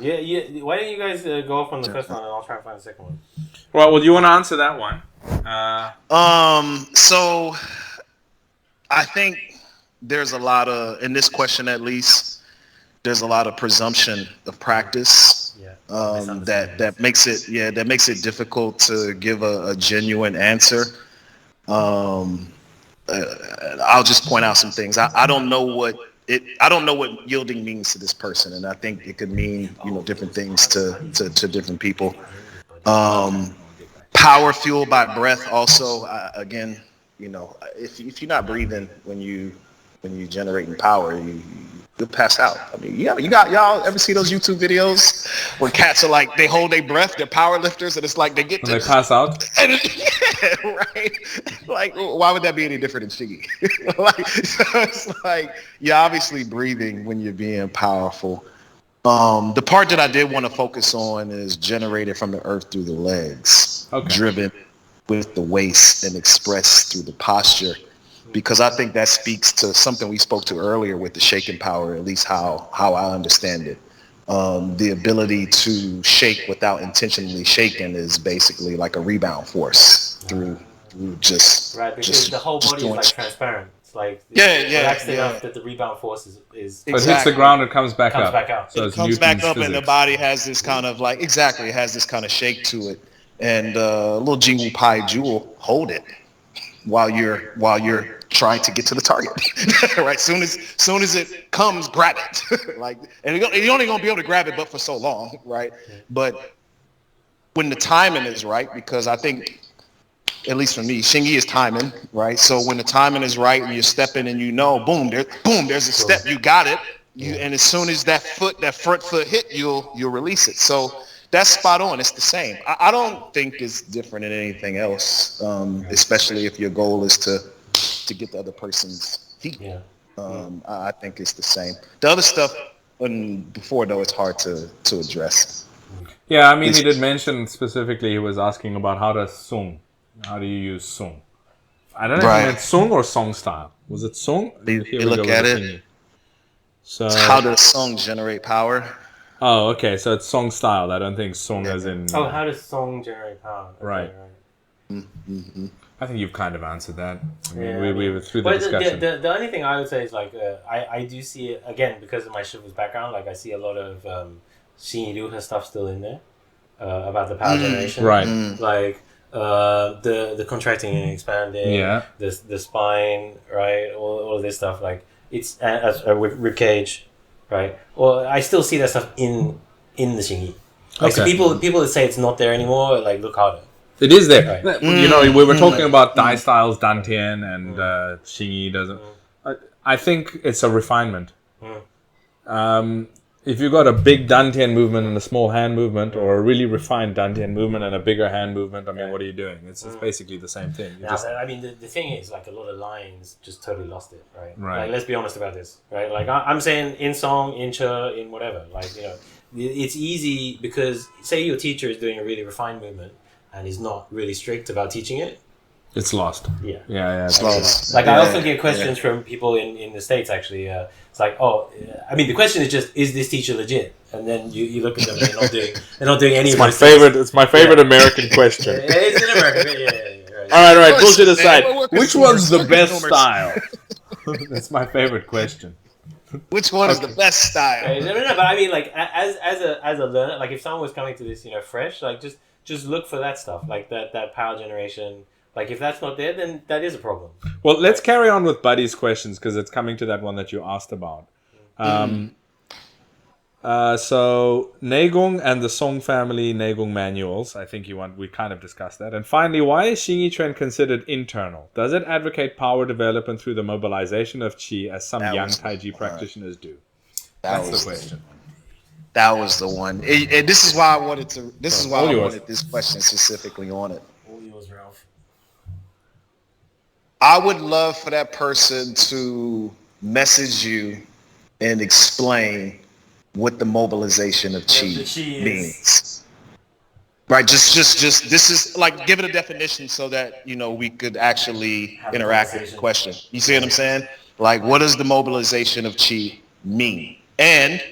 Yeah. Why don't you guys go off on the first one, and I'll try and find the second one. Well, you want to answer that one? So I think there's a lot of, in this question at least, there's a lot of presumption of practice. That makes it difficult to give a genuine answer. I'll just point out some things. I don't know what yielding means to this person, and I think it could mean different things to different people. Power fueled by breath. Also, again, if you're not breathing when you generating power, you'll pass out. I mean, y'all ever see those YouTube videos where cats are like, they hold their breath, they're power lifters, and it's like they get to... And they pass out? Yeah, right? Like, why would that be any different than Xingyi? So it's like, you're obviously breathing when you're being powerful. The part that I did want to focus on is generated from the earth through the legs, driven with the waist and expressed through the posture. Because I think that speaks to something we spoke to earlier with the shaking power, at least how I understand it. The ability to shake without intentionally shaking is basically like a rebound force through just... Right, because the whole body is like transparent. It's like relaxed enough that the rebound force is But it hits the ground and comes back up. So it comes back up and the body has this kind of like, it has this kind of shake to it. And little Jing Wu Pai jewel, hold it while you're trying to get to the target. Right? Soon as it comes, grab it. Like, and you're only gonna be able to grab it but for so long, right? But when the timing is right, because I think, at least for me, Xingyi is timing, right? So when the timing is right and you're stepping and boom, there's a step, you got it. And as soon as that front foot hit, you'll release it. So that's spot on. It's the same. I don't think it's different than anything else, especially if your goal is to get the other person's feet. I think it's the same. The other stuff before, though, it's hard to address. Yeah, I mean, he did mention specifically, he was asking about how do you use sung? I don't know if he meant sung or song style. Was it sung? You look at it. So how does song generate power? Oh, okay. So it's song style. I don't think song as in... Oh, how does song generate power? Okay, right. Mm-hmm. I think you've kind of answered that. I mean, we were through the discussion. The only thing I would say is like, I do see it, again, because of my Shiva's background, like I see a lot of Xingyi Liu stuff still in there about the power generation. Right. Like the contracting and expanding, the spine, right? All of this stuff, like it's with rib cage, right? Well, I still see that stuff in the Xingyi. Like, so people that say it's not there anymore, like look harder. It is there. Right. We were talking about Dai styles, Dantian, and Xingyi doesn't. I think it's a refinement. If you've got a big Dantian movement and a small hand movement, or a really refined Dantian movement and a bigger hand movement, I mean, what are you doing? It's basically the same thing. I mean, the thing is, like, a lot of lines just totally lost it, right? Like, let's be honest about this, right? Like, I'm saying in song, in cha, in whatever. Like, it's easy because, say your teacher is doing a really refined movement and is not really strict about teaching it. It's lost. Yeah. It's lost. Like, I also get questions from people in the States, actually. It's like, I mean, the question is just, is this teacher legit? And then you look at them and they're not doing any of those things. It's my favorite American question. It's an American, right. All right, bullshit aside. Which one's the best style? That's my favorite question. Which one is the best style? No, but I mean, like, as a learner, like, if someone was coming to this, fresh, like, just look for that stuff, like that power generation. Like, if that's not there, then that is a problem. Well, let's carry on with Buddy's questions, because it's coming to that one that you asked about. So Neigong and the Song family Neigong manuals. I think we kind of discussed that. And finally, why is Xingyi Quan considered internal? Does it advocate power development through the mobilization of qi as some young Taiji practitioners do? That's the question. That was the one. And this is why I wanted to. This is why I wanted this question specifically on it. All yours, Ralph. I would love for that person to message you and explain what the mobilization of qi means. Right, just this is like, give it a definition so that we could actually interact with the question. You see what I'm saying? Like, what does the mobilization of qi mean? And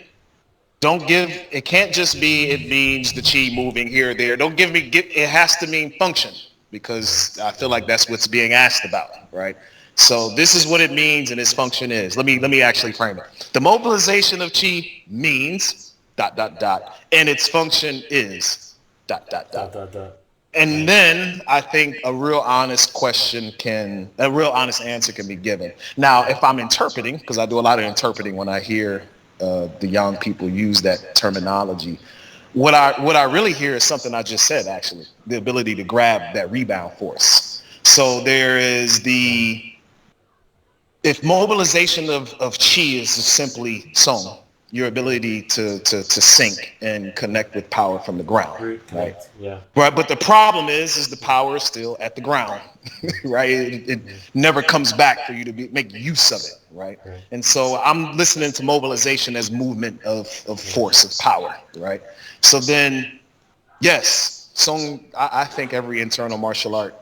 it can't just be it means the qi moving here or there. It has to mean function, because I feel like that's what's being asked about, right? So this is what it means and its function is. Let me actually frame it. The mobilization of qi means ... and its function is ... And then I think a real honest answer can be given. Now, if I'm interpreting, because I do a lot of interpreting when I hear the young people use that terminology, what I really hear is something I just said, actually, the ability to grab that rebound force. So there is if mobilization of qi is simply song, your ability to sync and connect with power from the ground, right? Yeah. Right, but the problem is the power is still at the ground, right? It never comes back for you to make use of it, right? And so I'm listening to mobilization as movement of force, of power, right? So then, yes, song. I think every internal martial art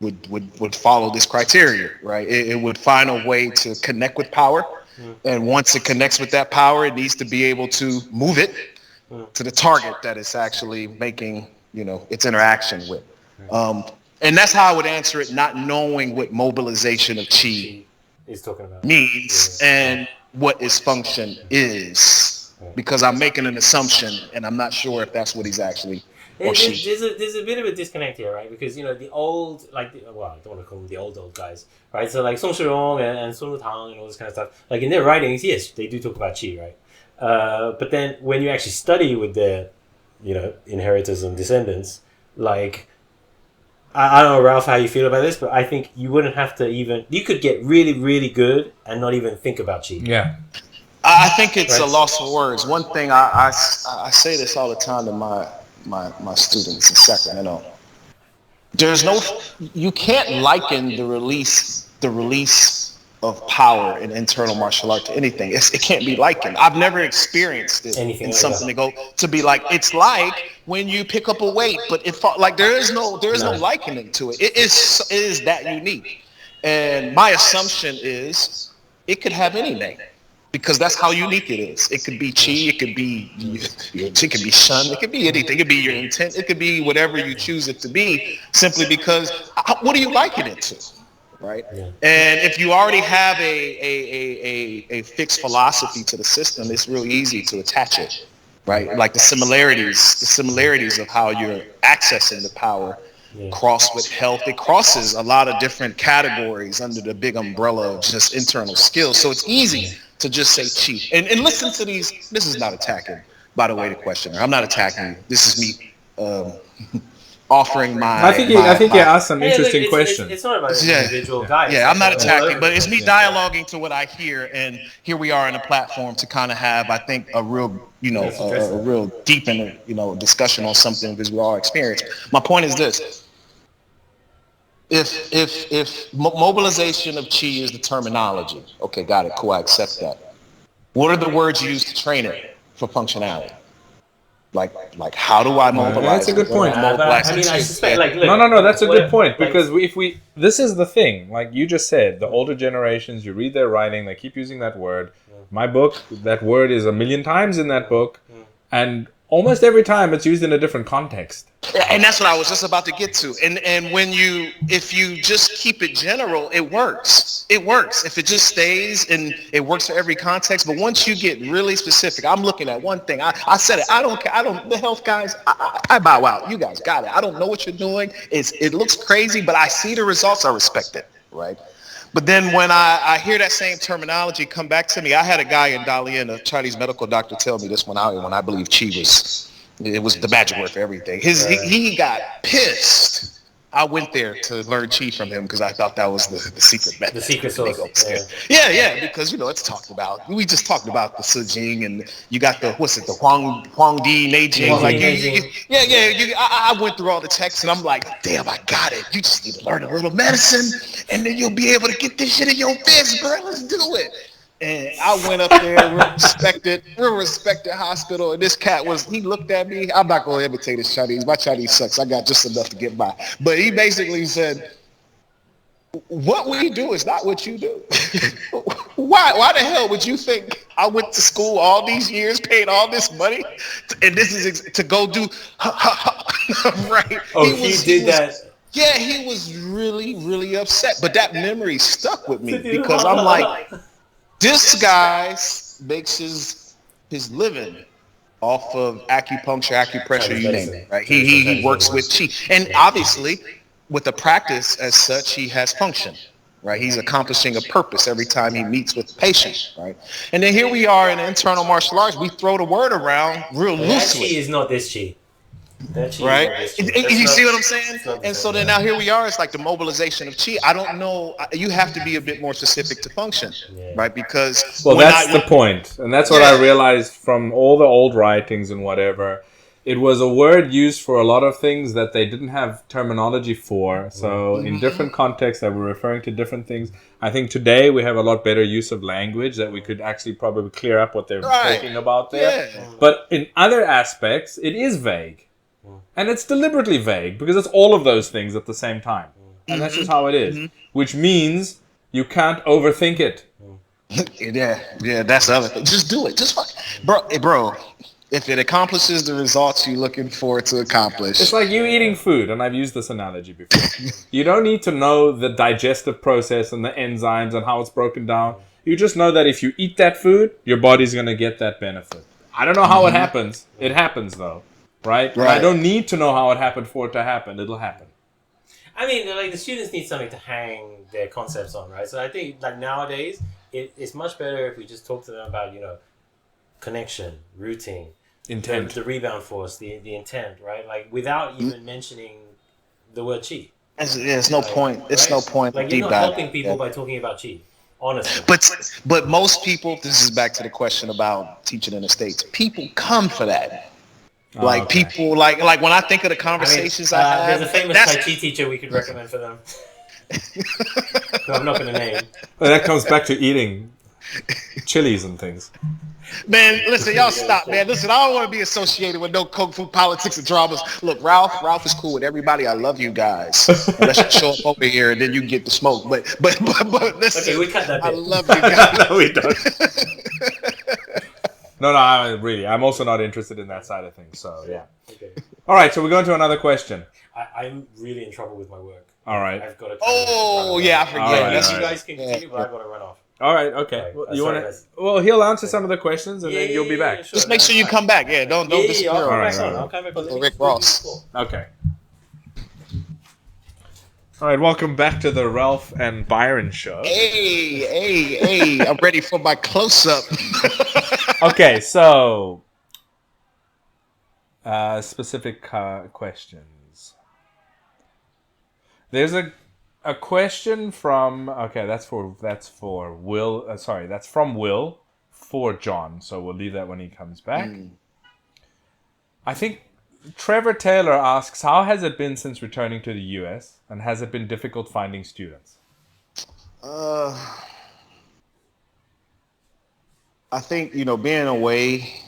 would follow this criteria, right? It would find a way to connect with power. And once it connects with that power, it needs to be able to move it to the target that it's actually making, its interaction with. And that's how I would answer it, not knowing what mobilization of qi is talking about means and what its function is, because I'm making an assumption and I'm not sure if that's what he's actually. There's a bit of a disconnect here, right? Because the old, I don't want to call them the old guys, right? So like Song Shirong and Sun Wutang and all this kind of stuff, like in their writings, yes, they do talk about qi, right? But then when you actually study with their, inheritors and descendants, like I don't know, Ralph, how you feel about this, but I think you wouldn't have to you could get really, really good and not even think about qi. Yeah. I think it's a loss for words. One thing I say this all the time to my students in Sacramento. You can't liken the release of power in internal martial art to anything. It can't be likened. I've never experienced it in something to be like, it's like when you pick up a weight, but there is no likening to it. It is that unique. And my assumption is it could have any name, because that's how unique it is. It could be qi, it could be shun, it could be anything. It could be your intent, it could be whatever you choose it to be, simply because what do you liken it to, right? Yeah. And if you already have a fixed philosophy to the system, it's real easy to attach it, right? Like the similarities of how you're accessing the power cross with health. It crosses a lot of different categories under the big umbrella of just internal skills. So it's easy to just say qi. And listen to these. This is not attacking, by the way, the questioner. I'm not attacking you. This is me offering my... I think you asked some interesting questions. It's not about individual guys. Yeah, I'm not attacking, but it's me dialoguing to what I hear. And here we are in a platform to kind of have, I think, a real, a real deep discussion on something because we all experience. My point is this. If mobilization of qi is the terminology, okay, got it, cool, I accept that. What are the words used to train it for functionality? Like how do I mobilize? That's a good point. I suspect, no, that's a good point, because this is the thing, like you just said, the older generations, you read their writing, they keep using that word. My book, that word is 1,000,000 times in that book, and almost every time it's used in a different context. And that's what I was just about to get to. And if you just keep it general, it works. It works. If it just stays and it works for every context. But once you get really specific, I'm looking at one thing. I said it. I don't care. The health guys, I bow out. You guys got it. I don't know what you're doing. It looks crazy, but I see the results. I respect it. Right. But then when I hear that same terminology come back to me, I had a guy in Dalian, a Chinese medical doctor, tell me this when I believe Qi was the magic word for everything. He got pissed. I went there to learn Qi from him because I thought that was the secret method. The secret sauce. Yeah, because it's talked about. We just talked about the Sijing and you got the Huangdi Neijing. I went through all the texts and I'm like, damn, I got it. You just need to learn a little medicine and then you'll be able to get this shit in your fist, bro. Let's do it. And I went up there, real respected hospital, and this cat he looked at me. I'm not going to imitate his Chinese. My Chinese sucks. I got just enough to get by. But he basically said, what we do is not what you do. Why the hell would you think I went to school all these years, paid all this money, and this is to go do, right? Oh, he did that. Yeah, he was really, really upset. But that memory stuck with me because I'm like, this guy makes his living off of acupressure, you name it, right? He works with Qi. And obviously, with the practice as such, he has function, right? He's accomplishing a purpose every time he meets with the patient, right? And then here we are in internal martial arts. We throw the word around real loosely. That Qi is not this Qi. Right? You see what I'm saying? And so then now here we are. It's like the mobilization of Qi. I don't know. You have to be a bit more specific to function, right? Because that's the point. And that's what I realized from all the old writings and whatever. It was a word used for a lot of things that they didn't have terminology for. So in different contexts, they were referring to different things. I think today we have a lot better use of language that we could actually probably clear up what they're talking about there. Yeah. But in other aspects, it is vague. And it's deliberately vague because it's all of those things at the same time. And that's just how it is. Which means you can't overthink it. Yeah, that's the other thing. Just do it. Just bro, if it accomplishes the results you're looking for it to accomplish. It's like you eating food, and I've used this analogy before. You don't need to know the digestive process and the enzymes and how it's broken down. You just know that if you eat that food, your body's going to get that benefit. I don't know how it happens. It happens, though. Right? I don't need to know how it happened for it to happen. It'll happen. I mean, like, the students need something to hang their concepts on, right? So I think, like, nowadays, it's much better if we just talk to them about, connection, routing, intent, the rebound force, the intent, right? Like, without even mentioning the word Qi. It's no point. It's no point. Like, you're not helping people by talking about Qi. Honestly. But most people, this is back to the question about teaching in the States. People come for that. People like when I think of the conversations I have. There's a famous Tai Chi teacher we could recommend for them. Who I'm not going to name. Well, that comes back to eating chilies and things. Man, listen, y'all stop, man. Listen, I don't want to be associated with no kung fu politics and dramas. Look, Ralph is cool with everybody. I love you guys. Unless you show up over here and then you get the smoke. But listen, okay, we cut that bit. I love you guys. No, we don't. No, I'm also not interested in that side of things. So, yeah. Okay. All right, so we're going to another question. I'm really in trouble with my work. All right. I've got to. I forget. You guys can continue, but I've got to run off. All right. Okay. Well, he'll answer some of the questions, and then you'll be back. Sure, just make sure you come back. Yeah, don't disappear. I'll come back on. Rick Ross. Okay. All right, welcome back to the Ralph and Byron show. Hey, I'm ready for my close-up. Okay, so specific questions. There's a question from that's for Will. That's from Will for John. So we'll leave that when he comes back. I think Trevor Taylor asks, how has it been since returning to the US, and has it been difficult finding students? I think, being away,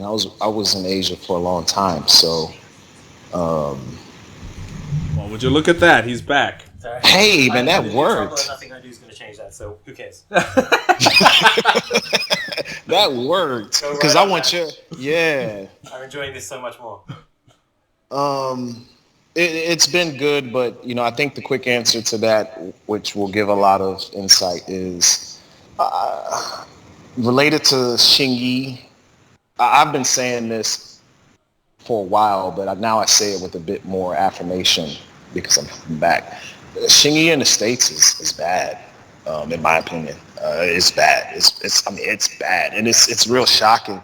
I was in Asia for a long time, so well, would you look at that? He's back. Sorry. Hey, man, that worked. Nothing I do is going to change that, so who cares? That worked. Because I want you. Yeah. I'm enjoying this so much more. It's been good, but I think the quick answer to that, which will give a lot of insight, is related to Xingyi. I've been saying this for a while, but now I say it with a bit more affirmation because I'm back. Xingyi in the States is bad, in my opinion. It's bad. It's bad, and it's real shocking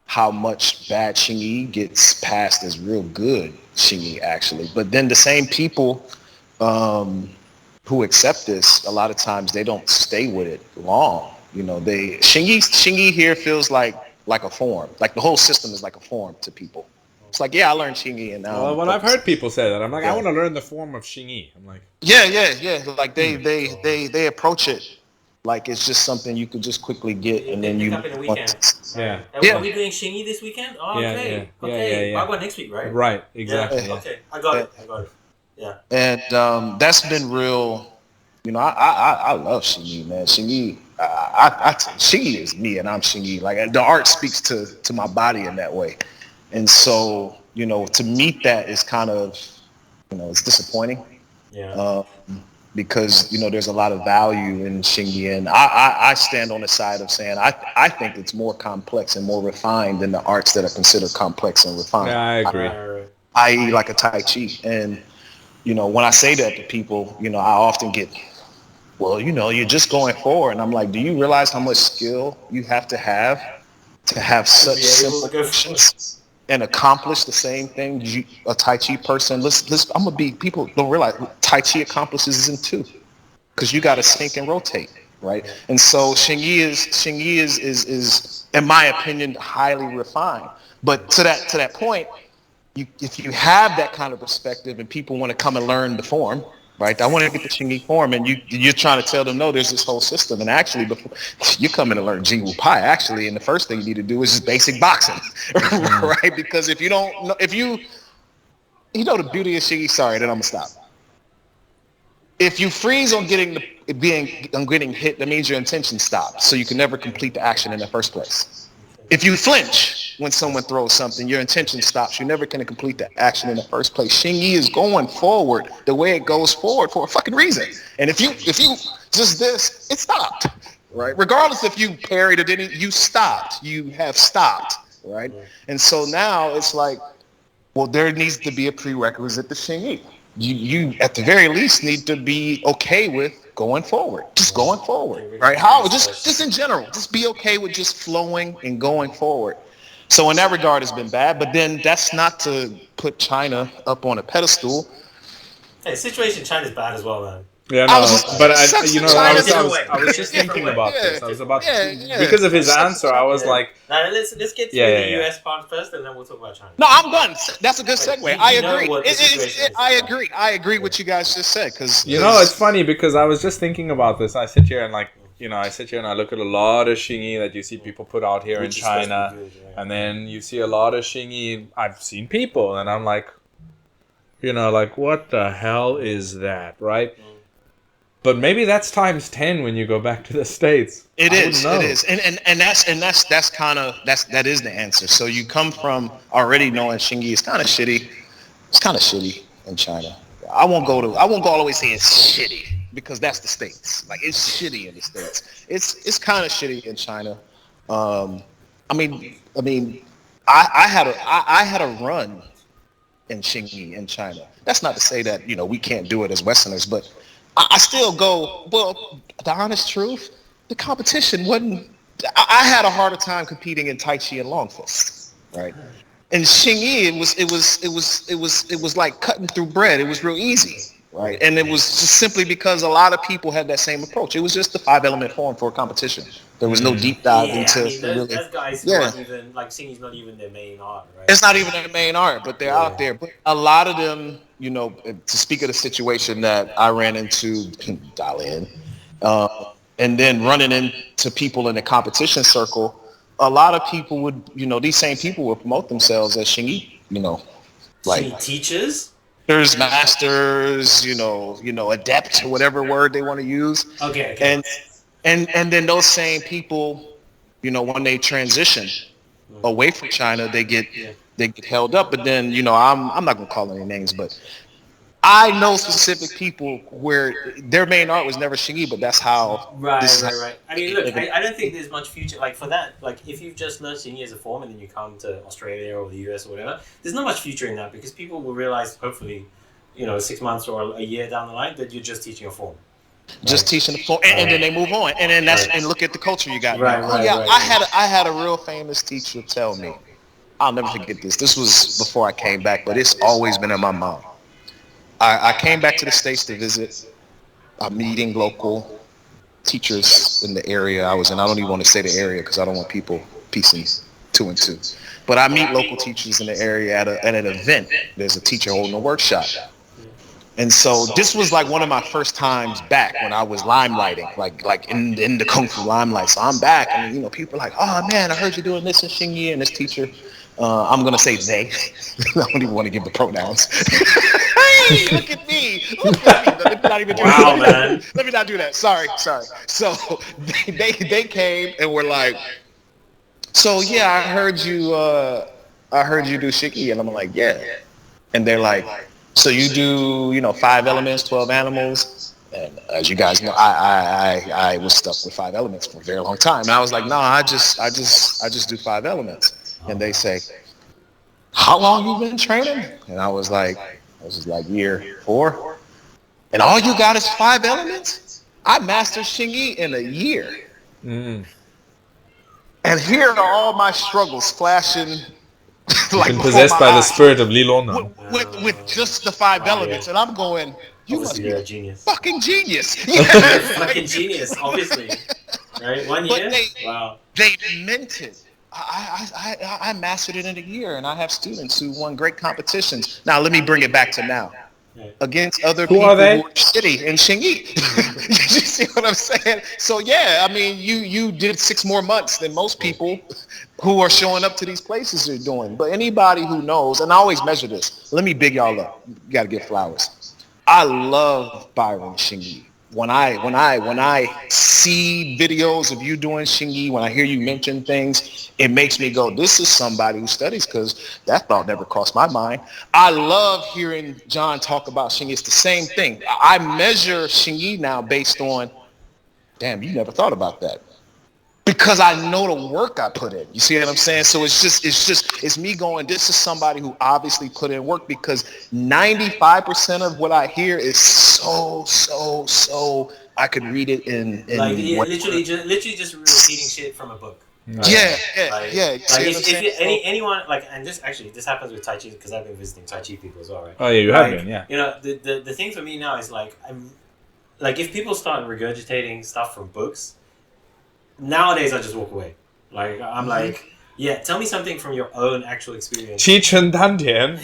how much bad Xingyi gets passed as real good Xingyi, actually. But then the same people who accept this, a lot of times they don't stay with it long. You know, Xingyi here feels like a form. Like the whole system is like a form to people. It's like, yeah, I learned Xingyi and now. Well, I've heard people say that. I'm like, I want to learn the form of Xingyi. I'm like, yeah. Like they approach it like it's just something you could just quickly get, and then pick you. up in a weekend. Yeah. Are we doing Xingyi this weekend? Oh, okay. Yeah. Bagua next week, right? Right. Exactly. Yeah. Okay. I got it. Yeah. And that's been real. You know, I love Xingyi, man. Xingyi, Xingyi is me, and I'm Xingyi. Like the art speaks to my body in that way, and so you know, to meet that is kind of, you know, it's disappointing. Yeah. Because you know there's a lot of value in Xingyi, and I stand on the side of saying I think it's more complex and more refined than the arts that are considered complex and refined. Yeah, I agree. I.e., like a Tai Chi, and you know when I say that to people, you know I often get, well, you know, you're just going forward, and I'm like, do you realize how much skill you have to have such simple actions and accomplish the same thing a Tai Chi person? I'm gonna be. People don't realize Tai Chi accomplishes in two, because you got to sink and rotate, right? And so Xingyi is, in my opinion, highly refined. But to that point, if you have that kind of perspective and people want to come and learn the form, right? I want to get the Xingyi form, and you're trying to tell them, no, there's this whole system. And actually, before you come in to learn Jing Wu Pai, actually, and the first thing you need to do is just basic boxing, right? Because if you don't know, you know the beauty of Xingyi. Sorry, then I'm gonna stop. If you freeze on getting hit, that means your intention stops, so you can never complete the action in the first place. If you flinch when someone throws something, your intention stops. You're never going to complete the action in the first place. Xingyi is going forward the way it goes forward for a fucking reason. And if you just this, it stopped, right? Regardless if you parried or didn't, you stopped. You have stopped, right? And so now it's like, well, there needs to be a prerequisite to Xingyi. You at the very least need to be okay with going forward, just going forward, right? How just in general, just be okay with just flowing and going forward. So in that regard, it's been bad. But then that's not to put China up on a pedestal. Hey, the situation in China's bad as well, man. Yeah, no, I was just thinking about this. I was about because of his answer. I was like, now let's get to the US part first, and then we'll talk about China. No, I'm done. That's a good segue. I agree. I agree what you guys just said, because you know, it's funny because I was just thinking about this. I sit here and I look at a lot of Xingyi that you see people put out here in China, and then you see a lot of Xingyi I've seen people, and I'm like, you know, like, what the hell is that, right? But maybe that's times 10 when you go back to the States. It is, and that is the answer. So you come from already knowing Xingyi is kind of shitty. It's kind of shitty in China. I won't go all the way say it's shitty, because that's the States. Like, it's shitty in the States. It's kind of shitty in China. I had a run in Xingyi in China. That's not to say that, you know, we can't do it as Westerners, but I still go, well, the honest truth, the competition wasn't, I had a harder time competing in Tai Chi and Long Fist, right? And Xingyi, it was like cutting through bread. It was real easy, right? And it was just simply because a lot of people had that same approach. It was just the 5-element form for a competition. There was no deep dive into those guys not even, like, Xingyi's not even their main art, right? It's not even their main art, but they're out there. But a lot of them, you know, to speak of the situation that I ran into, and then running into people in the competition circle, a lot of people would, you know, these same people would promote themselves as Xingyi, you know, like Xingyi teachers. There's masters, you know, adept, whatever word they want to use. Okay. And then those same people, you know, when they transition away from China, they get held up. But then, you know, I'm not gonna call any names, but I know specific people where their main art was never Xingyi, but that's how. Right. I mean, look, I don't think there's much future, like, for that. Like, if you've just learned Xingyi as a form and then you come to Australia or the US or whatever, there's not much future in that, because people will realize, hopefully, 6 months or a year down the line, that you're just teaching a form. Just teaching the form, and then they move on, and then and look at the culture you got. Right, I had a real famous teacher tell me, I'll never forget this. This was before I came back, but it's always been in my mind. I came back to the States to visit. I'm meeting local teachers in the area I was in. I don't even want to say the area because I don't want people piecing two and two. But I meet local teachers in the area at an event. There's a teacher holding a workshop. And so this was like one of my first times back when I was limelighting, like in the Kung Fu limelight. So I'm back, and people are like, oh man, I heard you doing this in Xingyi, and this teacher, I'm gonna say they. I don't even want to give the pronouns. Hey, look at me. Let me not even do that. Man. Let me not do that. Sorry. So they came and were like, so yeah, I heard you do Xingyi, and I'm like, yeah. And they're like, so you do, 5 elements, 12 animals, and as you guys know, I was stuck with 5 elements for a very long time. And I was like, no, I just do 5 elements. And they say, how long you been training? And I was like year 4. And all you got is 5 elements? I mastered Xingyi in a year. Mm. And here are all my struggles flashing. Like been possessed by the spirit of Li Long now. With just the 5 elements, and I'm going, you must be a genius. Fucking genius. Fucking genius, obviously. Right? 1 year? Wow. They meant it. I mastered it in a year, and I have students who won great competitions. Now, let me bring it back to now. Against other people who are shitty in Xingyi. You see what I'm saying? So yeah, I mean, you did 6 more months than most people who are showing up to these places are doing. But anybody who knows, and I always measure this. Let me big y'all up. You gotta get flowers. I love Byron Xingyi. When I see videos of you doing Xingyi, when I hear you mention things, it makes me go, this is somebody who studies, because that thought never crossed my mind. I love hearing John talk about Xingyi. It's the same thing. I measure Xingyi now based on, damn, you never thought about that. Because I know the work I put in. You see what I'm saying? So it's me going, this is somebody who obviously put in work, because 95% of what I hear is so I could read it in like literally just repeating shit from a book. Right? Yeah. Like if anyone and this happens with Tai Chi, because I've been visiting Tai Chi people as well, right? Oh yeah, you have been, yeah. The thing for me now is if people start regurgitating stuff from books, nowadays I just walk away. Like I'm like, yeah, tell me something from your own actual experience. Qi Chen Dan Tian.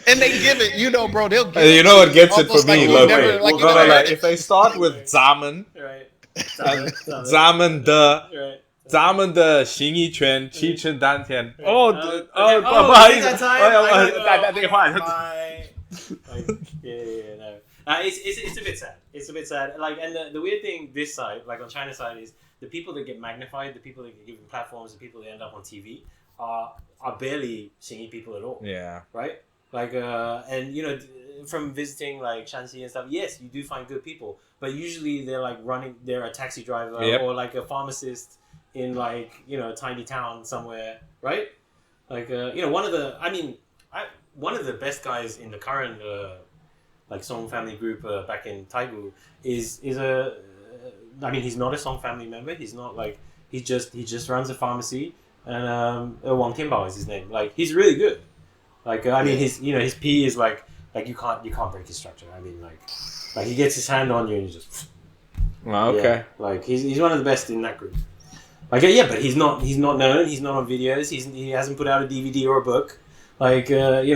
And they give it, bro. They'll give it. You know what gets it for me? Like, if they start with Zaman, right? Zaman de 咱们的形意拳七成丹田。不好意思，打电话。It's a bit sad. It's a bit sad. Like, and the weird thing this side, like on China's side, is the people that get magnified, the people that get given platforms, the people that end up on TV are barely Xingyi people at all. Yeah. Right? Like, and from visiting like Shanxi and stuff, yes, you do find good people, but usually they're a taxi driver or like a pharmacist in like, tiny town somewhere, right? Like, one of the best guys in the current like Song family group back in Tai Gu is he's not a Song family member. He's not like, he just runs a pharmacy, and Wang Tianbao is his name. Like, he's really good. Like, his P is like you can't break his structure. I mean, like he gets his hand on you and you just. Oh, okay. Yeah, like he's one of the best in that group. Like, yeah, but he's not known. He's not on videos. He hasn't put out a DVD or a book. Like, and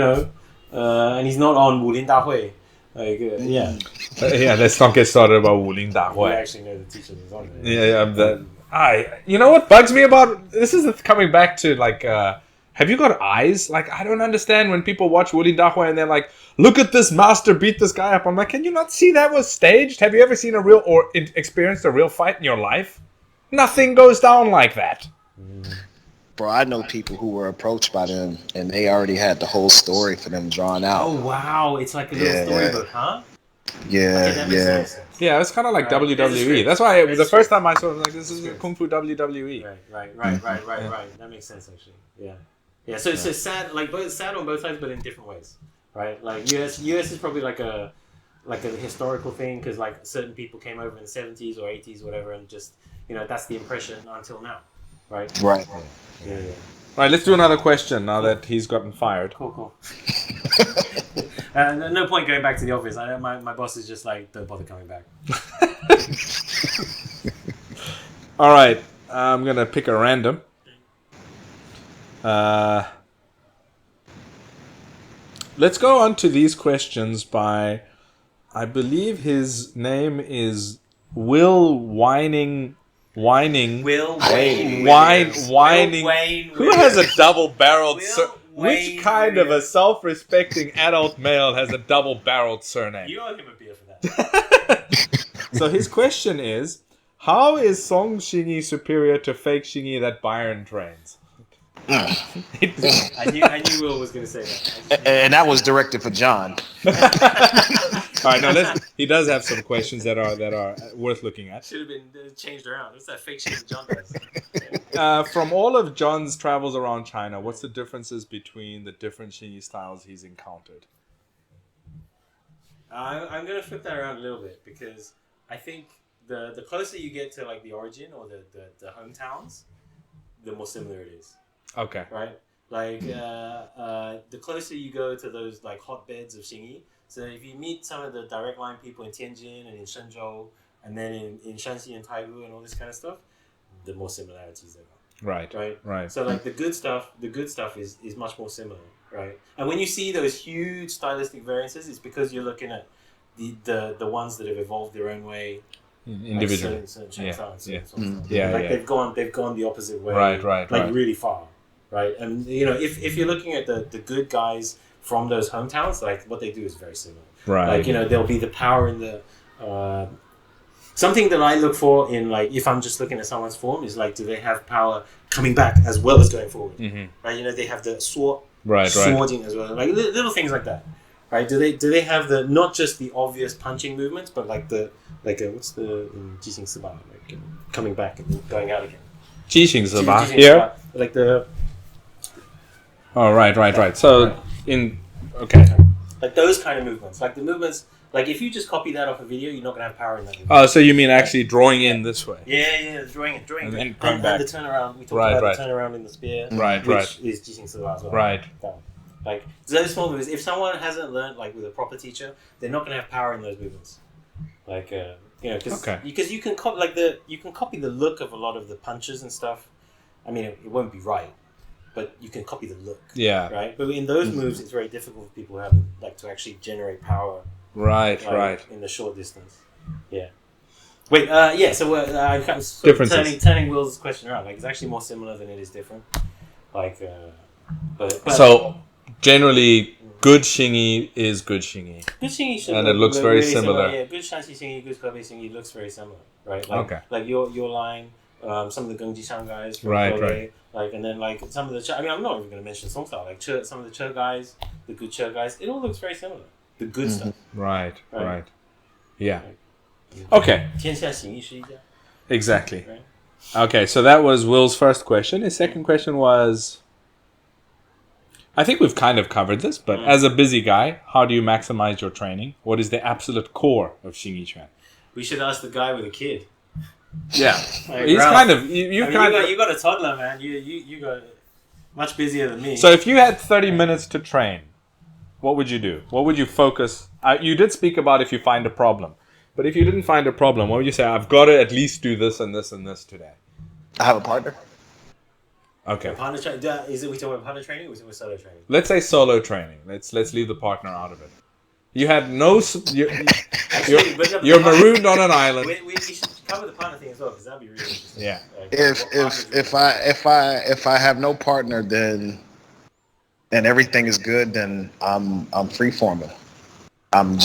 he's not on Wulin Dahui. Like, yeah. Yeah, let's not get started about Wulin Dahui. I actually know the teacher is on it. Yeah. You know what bugs me about this is coming back to like, have you got eyes? Like, I don't understand when people watch Wulin Dahui and they're like, look at this master beat this guy up. I'm like, can you not see that was staged? Have you ever seen a real or experienced a real fight in your life? Nothing goes down like that. Bro, I know people who were approached by them and they already had the whole story for them drawn out. Oh, wow. It's like a little storybook, huh? Yeah. Yeah, it's kind of like WWE. That's why the first time I saw it, I was like, this is Kung Fu WWE. Right. That makes sense, actually. Yeah. Yeah, so it's sad, like both sad on both sides, but in different ways, right? Like US is probably like a historical thing because like certain people came over in the 70s or 80s or whatever, and just that's the impression until now, right? Right. Yeah. All right, let's do another question now that he's gotten fired. Cool. No point going back to the office. My boss is just like, don't bother coming back. All right, I'm gonna pick a random. Let's go on to these questions by, I believe his name is Will Whining. Whining. Wayne. Who has a double-barreled? Which Wayne kind of a Williams. self-respecting adult male has a double-barreled surname? You owe him a beer for that. So his question is, how is Song Xingyi superior to fake Xingyi that Byron trains? I knew Will was going to say that. And that was directed for John. All right, now he does have some questions that are worth looking at. Should have been changed around. What's that fake shit that John does? From all of John's travels around China, what's the differences between the different Xingyi styles he's encountered? I'm going to flip that around a little bit because I think the closer you get to like the origin or the hometowns, the more similar it is. Okay. Right? Like the closer you go to those like hotbeds of Xingyi, so if you meet some of the direct line people in Tianjin and in Shenzhou, and then in Shanxi and Tai Gu and all this kind of stuff, the more similarities there are. Right. So like the good stuff is much more similar, right? And when you see those huge stylistic variances, it's because you're looking at the ones that have evolved their own way individually. They've gone the opposite way. Right. Really far. Right. And if you're looking at the good guys from those hometowns, like what they do is very similar. Right. Like, there'll be the power in the something that I look for in, like, if I'm just looking at someone's form is like, do they have power coming back as well as going forward? Mm-hmm. Right. They have the swording as well, like little things like that. Right. Do they have the not just the obvious punching movements, but like what's the Jixing Siba, like coming back and going out again. Jixing Siba here. Like the. Oh right. So okay. Like those kind of movements, like the movements. Like if you just copy that off a video, you're not gonna have power in that movement. Oh, so you mean actually drawing in this way? Yeah, drawing it. And then coming back. And the turnaround. We talked about the turnaround in the spear. Which is Jixing Siba as well. Right. Like those small movements. If someone hasn't learned like with a proper teacher, they're not gonna have power in those movements. Like because you can copy the look of a lot of the punches and stuff. I mean, it won't be right, but you can copy the look. Yeah. Right. But in those moves, it's very difficult for people who haven't to actually generate power. Right. In the short distance. Yeah. Wait. So I'm kind of turning Will's question around. Like it's actually more similar than it is different. Like, but so generally, good Xingyi is good Xingyi. Good Xingyi and it looks very really similar. Yeah. Good Shanxi Xingyi, good Hebei Xingyi looks very similar. Right. Like, Like your line. Some of the Gengji Shan guys from Hebei, like, and then like some of the I'm not even going to mention Song style, like some of the Che guys, the good Che guys, it all looks very similar. The good stuff. Right. Yeah. Okay. 天下行义是一家. Exactly. Right. Okay, so that was Will's first question. His second question was, I think we've kind of covered this, but as a busy guy, how do you maximize your training? What is the absolute core of Xingyi Quan? We should ask the guy with a kid. Yeah, like, he's Ralph, kind of you got a toddler, man. You got much busier than me. So if you had 30 minutes to train, what would you do? What would you focus? You did speak about if you find a problem, but if you didn't find a problem, what would you say? I've got to at least do this and this and this today. I have a partner. Okay. Is it we talking about partner training or is it solo training? Let's say solo training. Let's leave the partner out of it. You had no. You're marooned on an island. We should cover the partner thing as well because that'd be really interesting. Yeah. Like, if I have no partner, then and everything is good, then I'm free forming. I'm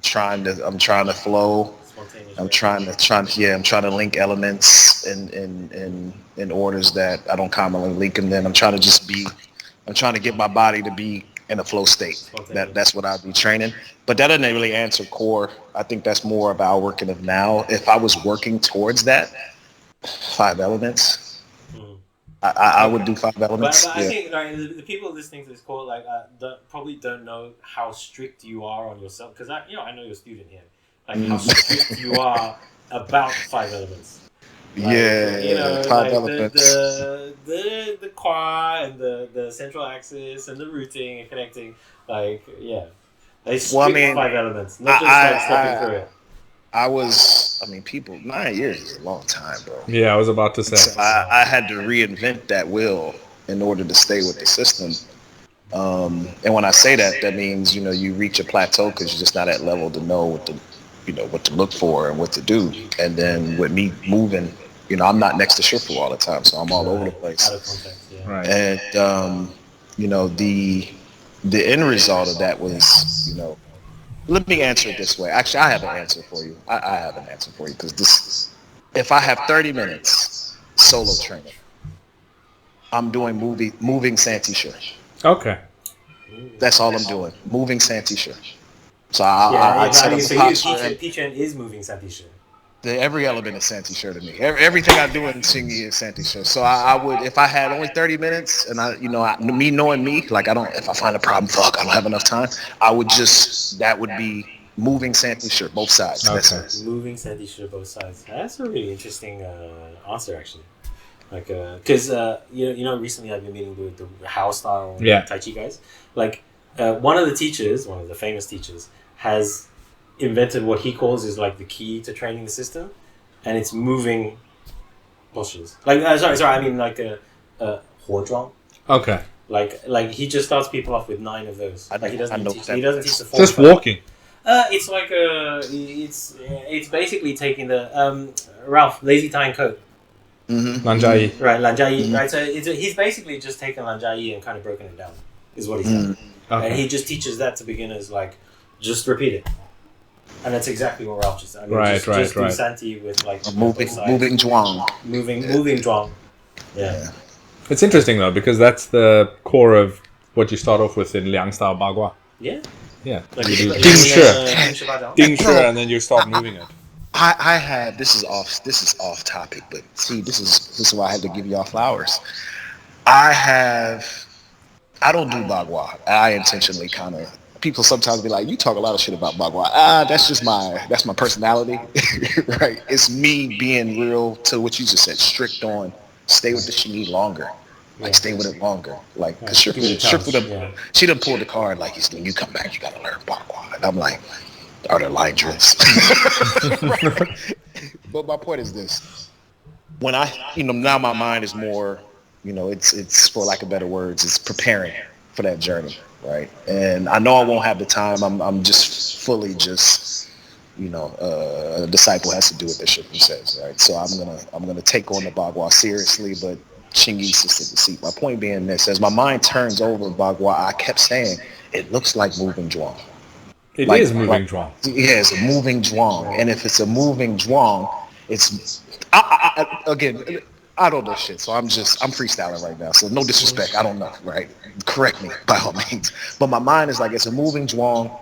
trying to flow. I'm trying to link elements in orders that I don't commonly link, and then I'm trying to get my body to be in a flow state. That's what I'd be training. But that doesn't really answer core. I think that's more about working of now. If I was working towards that 5 elements, I would do 5 elements. But I think like, the people listening to this call probably don't know how strict you are on yourself, because I know you're a student here, like how strict you are about 5 elements. Like, 5 like elements. the qua and the central axis and the routing and connecting, like they strict 5 elements, not just like stepping through it. People, 9 years is a long time, bro. Yeah, I was about to say. So I had to reinvent that wheel in order to stay with the system. And when I say that, that means, you reach a plateau because you're just not at level to know what to look for and what to do. And then with me moving, I'm not next to Shifu all the time, so I'm all over the place. Out of context, yeah. Right. And, the end result of that was, let me answer it this way. Actually, I have an answer for you. I have an answer for you because if I have 30 minutes solo training, I'm doing moving Santi Shi. Okay. That's all I'm doing. Moving Santi Shi. So I set up a posture. Chen is moving Santi Shi. Every element is Santi Shi to me. Everything I do in Xingyi is Santi Shi. So I would, if I had only 30 minutes, and me knowing me, like if I find a problem, I don't have enough time. That would be moving Santi Shi both sides. Okay. That's it. Moving Santi Shi both sides. That's a really interesting answer, actually. Like, because recently I've been meeting with the house style Tai Chi guys. Like, one of the famous teachers, has invented what he calls is like the key to training the system, and it's moving postures. Like, I mean like a 活桩. Okay. Like he just starts people off with 9 of those. Like he doesn't teach the 4. Just walking. It's like it's basically taking the Ralph lazy tying code. Mm-hmm. Lanjai. Right, Lanjai. Right, so he's basically just taken Lanjai and kind of broken it down, is what he's done. Okay. And he just teaches that to beginners, like, just repeat it. And that's exactly what Ralph just said. I mean, just do Santi with, like, moving zhuang. Moving zhuang. Yeah. It's interesting, though, because that's the core of what you start off with in Liang style Bagua. Yeah. Yeah. Like, You do Ding Shi, and then you start moving it. I had, this is off topic, but see, this is why I had to give y'all flowers. I don't do Bagua. I intentionally kind of, people sometimes be like, you talk a lot of shit about Bagua. That's my personality, right? It's me being real to what you just said, strict on, stay with the Xingyi longer. Like, stay with it longer. Like, cause she done pulled the card like, you come back, you gotta learn Bagua. And I'm like, are there line drills? But my point is this. When now my mind is more, it's for lack of better words, it's preparing for that journey, right? And I know I won't have the time. I'm just fully a disciple has to do what the Shifu says, right? So I'm gonna take on the Bagua seriously, but Xingyi's just in the seat. My point being this, as my mind turns over Bagua, I kept saying, it looks like moving zhuang. It is moving zhuang. Yeah, it's a moving zhuang. And if it's a moving zhuang, it's again, I don't know shit, so I'm freestyling right now. So no disrespect, I don't know, right? Correct me by all means. But my mind is like, it's a moving zhuang,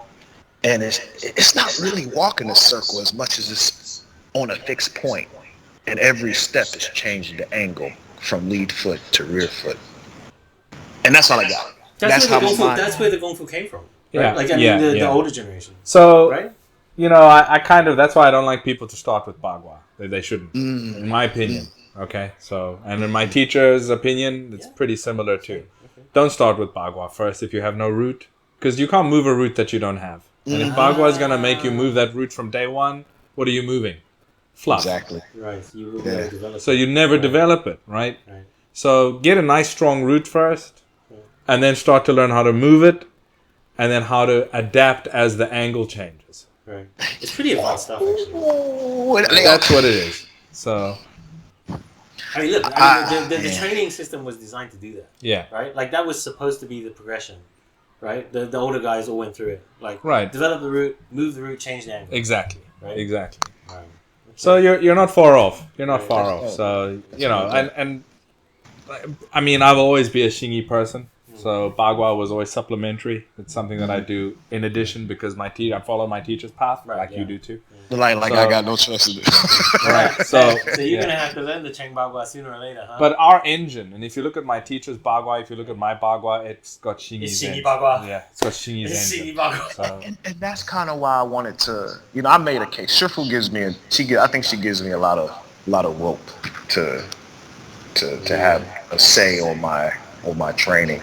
and it's not really walking a circle as much as it's on a fixed point, and every step is changing the angle from lead foot to rear foot, and that's all I got. That's where the Kung Fu came from. Right? Yeah, the older generation. So, right? I kind of, that's why I don't like people to start with Bagua. They shouldn't, in my opinion. Okay, so, and in my teacher's opinion, it's pretty similar too. Okay. Don't start with Bagua first if you have no root, because you can't move a root that you don't have. And if Bagua is going to make you move that root from day one, what are you moving? Fluff. Exactly. Right, you will never develop it. So you never develop it, right? So get a nice strong root first, and then start to learn how to move it, and then how to adapt as the angle changes. Right. It's pretty advanced stuff, actually. That's what it is. So, I mean, look, the training system was designed to do that. Yeah. Right? Like, that was supposed to be the progression. Right? The older guys all went through it. Like, develop the root, move the root, change the angle. Exactly. Right? Exactly. Right. Okay. So you're not far off. You're not far off. So, and I mean, I'll always be a Xingyi person. So Bagua was always supplementary. It's something that I do in addition because I follow my teacher's path, you do too. Like I got no choice to do. Right. So you're gonna have to learn the Cheng Bagua sooner or later, huh? But our engine, and if you look at my teacher's Bagua, if you look at my Bagua, it's got Xingyi's Xingyi Bagua. Yeah, it's got Xingyi's engine. Xingyi Bagua. So. And that's kind of why I wanted to, I made a case. Shifu gives me I think she gives me a lot of rope to have a say on my training.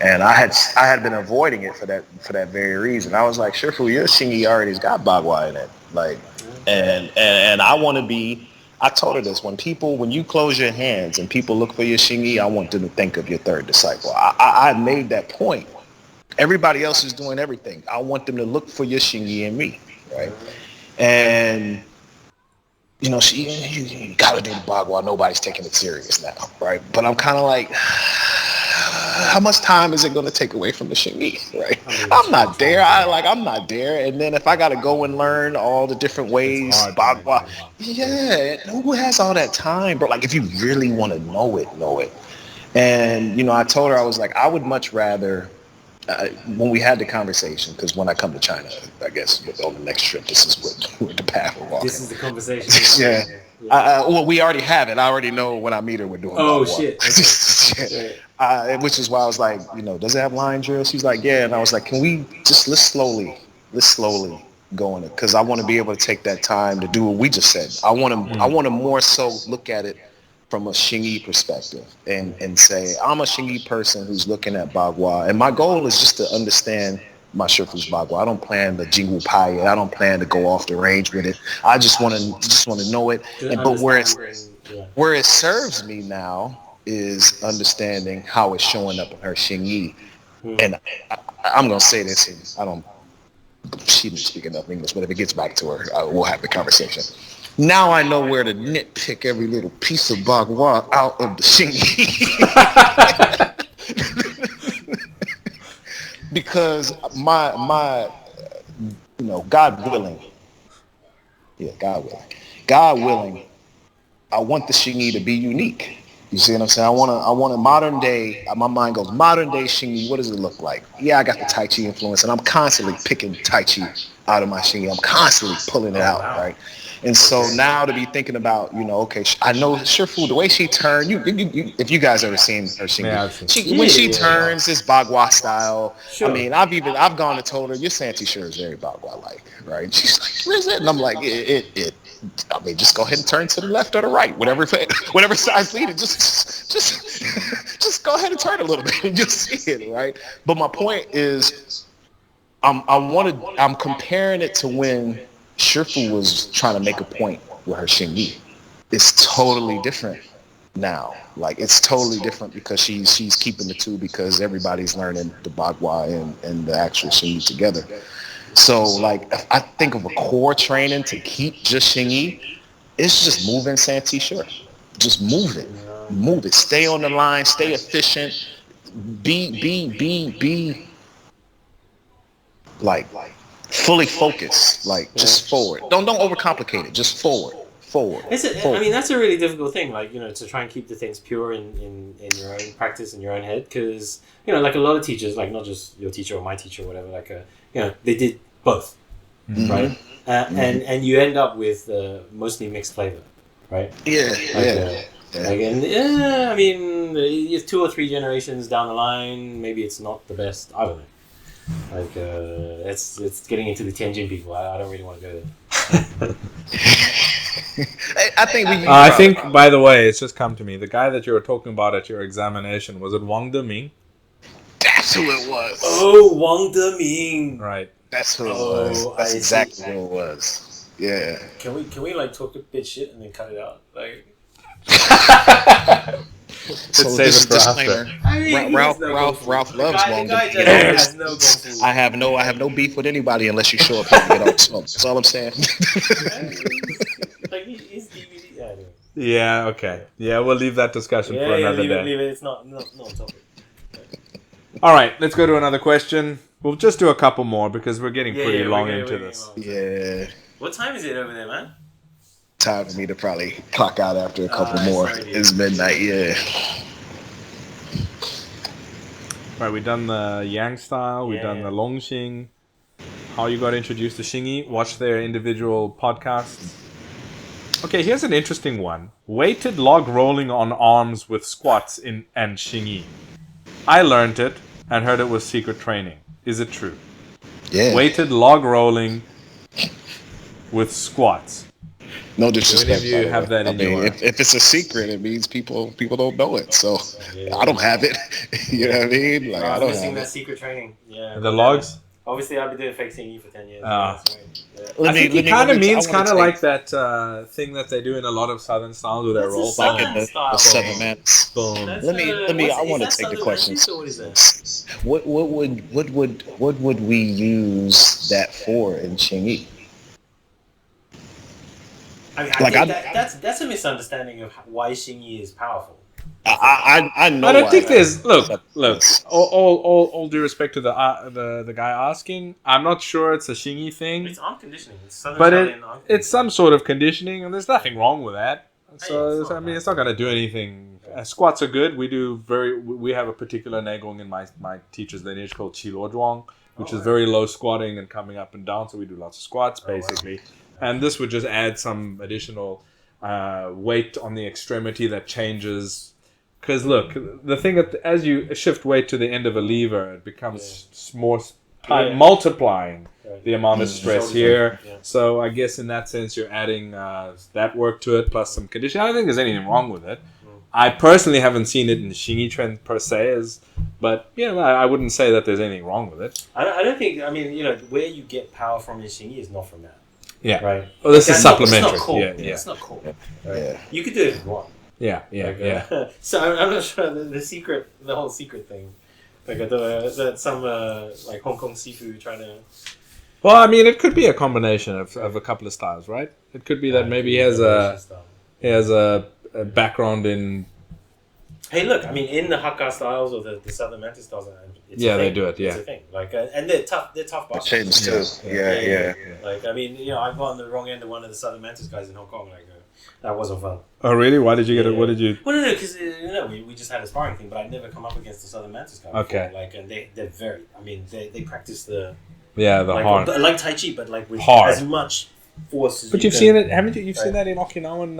And I had been avoiding it for that very reason. I was like, Shifu, your Xingyi already's got Bagua in it. Like, and I want to be, I told her this, when you close your hands and people look for your Xingyi, I want them to think of your third disciple. I made that point. Everybody else is doing everything. I want them to look for your Xingyi in me, right? And, you gotta do the Bagua. Nobody's taking it serious now, right? But I'm kind of like, how much time is it going to take away from the Xingyi, right? I'm not there. I'm not there. And then if I got to go and learn all the different ways, Bagua, who has all that time, bro? Like, if you really want to know it. And, I told her, I was like, I would much rather, when we had the conversation, because when I come to China, I guess on the next trip, this is what the path we're walking. This is the conversation. Yeah. Well, we already have it. I already know when I meet her, we're doing. Oh shit! Okay. Which is why I was like, does it have line drill? She's like, yeah. And I was like, can we let's slowly go in it, because I want to be able to take that time to do what we just said. I want to more so look at it from a Xingyi perspective and say, I'm a Xingyi person who's looking at Bagua, and my goal is just to understand my Shifu's Bagua. I don't plan the Jing Wu Pai. I don't plan to go off the range with it. I just want to know it. But where it serves me now is understanding how it's showing up in her Xingyi. And I'm gonna say this, and she didn't speak enough English, but if it gets back to her, we'll have the conversation. Now I know where to nitpick every little piece of Bagua out of the Xingyi. Because my God willing, God willing, I want the Xingyi to be unique. You see what I'm saying? I want a modern day, my mind goes, modern day Xingyi, what does it look like? Yeah, I got the Tai Chi influence, and I'm constantly picking Tai Chi out of my Xingyi. I'm constantly pulling it out, right? And so now to be thinking about, okay, I know Shifu, the way she turned, if you guys ever seen her Xingyi, when she turns, it's Bagua style. Sure. I mean, I've gone and told her, your Santi Shi is very Bagua-like, right? And she's like, what is it? And I'm like, just go ahead and turn to the left or the right, whatever side's leading, just go ahead and turn a little bit and just see it, right? But my point is, I'm comparing it to when Shifu was trying to make a point with her Xingyi. It's totally different now. Like, it's totally different because she's keeping the two, because everybody's learning the Bagua and the actual Xingyi together. So, like, if I think of a core training to keep just Xingyi, it's just moving Santi Shi. Just move it. Stay on the line. Stay efficient. Be like fully focused. Like, just forward. Don't overcomplicate it. Just forward. Forward. I mean, that's a really difficult thing. Like, to try and keep the things pure in your own practice, in your own head, because like a lot of teachers, like not just your teacher or my teacher or whatever, like they did both, right? And you end up with mostly mixed flavor, right? I mean, if 2 or 3 generations down the line, maybe it's not the best. I don't know. Like, it's getting into the Tianjin people. I don't really want to go there. I think, by the way, it's just come to me. The guy that you were talking about at your examination, was it Wang Deming? That's who it was. Oh, Wang Deming. Right. That's who it was. That's exactly who it was. Yeah. Can we like talk a bit shit and then cut it out? Like. So this is disclaimer. Ralph loves Wang Deming. I have no beef with anybody unless you show up and get all smoke. That's all I'm saying. Like, he's DVD. Yeah. Okay. Yeah, we'll leave that discussion for another day. Leave it. It's not on topic. All right, let's go to another question. We'll just do a couple more because we're getting pretty long into this. Yeah. What time is it over there, man? Time for me to probably clock out after a couple more. It's midnight, yeah. Right, we've done the Yang style, we've done the Longxing. How you got introduced to Xingyi. Watch their individual podcasts. Okay, here's an interesting one. Weighted log rolling on arms with squats and Xingyi. I learned it and heard it was secret training. Is it true? Yeah. Weighted log rolling with squats. No disrespect. You have that in your... If it's a secret, it means people don't know it. So I don't have it. You know what I mean? Like I don't missing have that it. secret training. Yeah. The logs? Obviously, I've been doing fake Xingyi for 10 years. I Let think me- it kind of let me- means I wanna kind of take- like that thing that they do in a lot of southern styles with their What's a roll southern back. The style? seven minutes. Boom. Let me. I want to take the questions. What is that? What would we use that for in Xingyi? I mean, Like, I think that's a misunderstanding of why Xingyi is powerful. I know. I don't think why. there's look. All due respect to the guy asking, I'm not sure it's a Xingyi thing, It's arm conditioning. It's southern but Italian arm it's some sort of conditioning, and there's nothing wrong with that. So it's not I mean, bad. it's not going to do anything. Squats are good. We have a particular Neigong in my teacher's lineage called Qi Luo Zhuang, which is very low squatting and coming up and down. So we do lots of squats basically, and this would just add some additional weight on the extremity that changes. Because look, the thing that as you shift weight to the end of a lever, it becomes more time multiplying the amount of stress here. Yeah. So I guess in that sense, you're adding that work to it plus some conditioning. I don't think there's anything wrong with it. I personally haven't seen it in the Xingyi trend per se, but I wouldn't say that there's anything wrong with it. I don't think. I mean, where you get power from in Xingyi is not from that. Yeah. Right. Well, this is It's supplementary. not cool. Yeah. It's not cool. Yeah. Right? You could do it if you want. Yeah. So I'm not sure the whole secret thing. Like that some like Hong Kong seafood trying to. Well, I mean, it could be a combination of a couple of styles, right? It could be that maybe he has a background in. Hey, look! I mean, in the Hakka styles or the Southern Mantis styles, it's Yeah, a they thing. do it, yeah. It's a thing. Like, and they're tough. They're tough bastards. Change too. Yeah. Like, I mean, I've got on the wrong end of one of the Southern Mantis guys in Hong Kong. Like, that wasn't fun. Oh, really? Why did you get it? What did you? Well, no, because we just had a sparring thing, but I'd never come up against the Southern Mantis guy. Okay. Before. Like, and they're very. I mean, they practice the The hard. like Tai Chi, but like with Hard. as much force as But you you've can. seen it, haven't you? You've seen that in Okinawan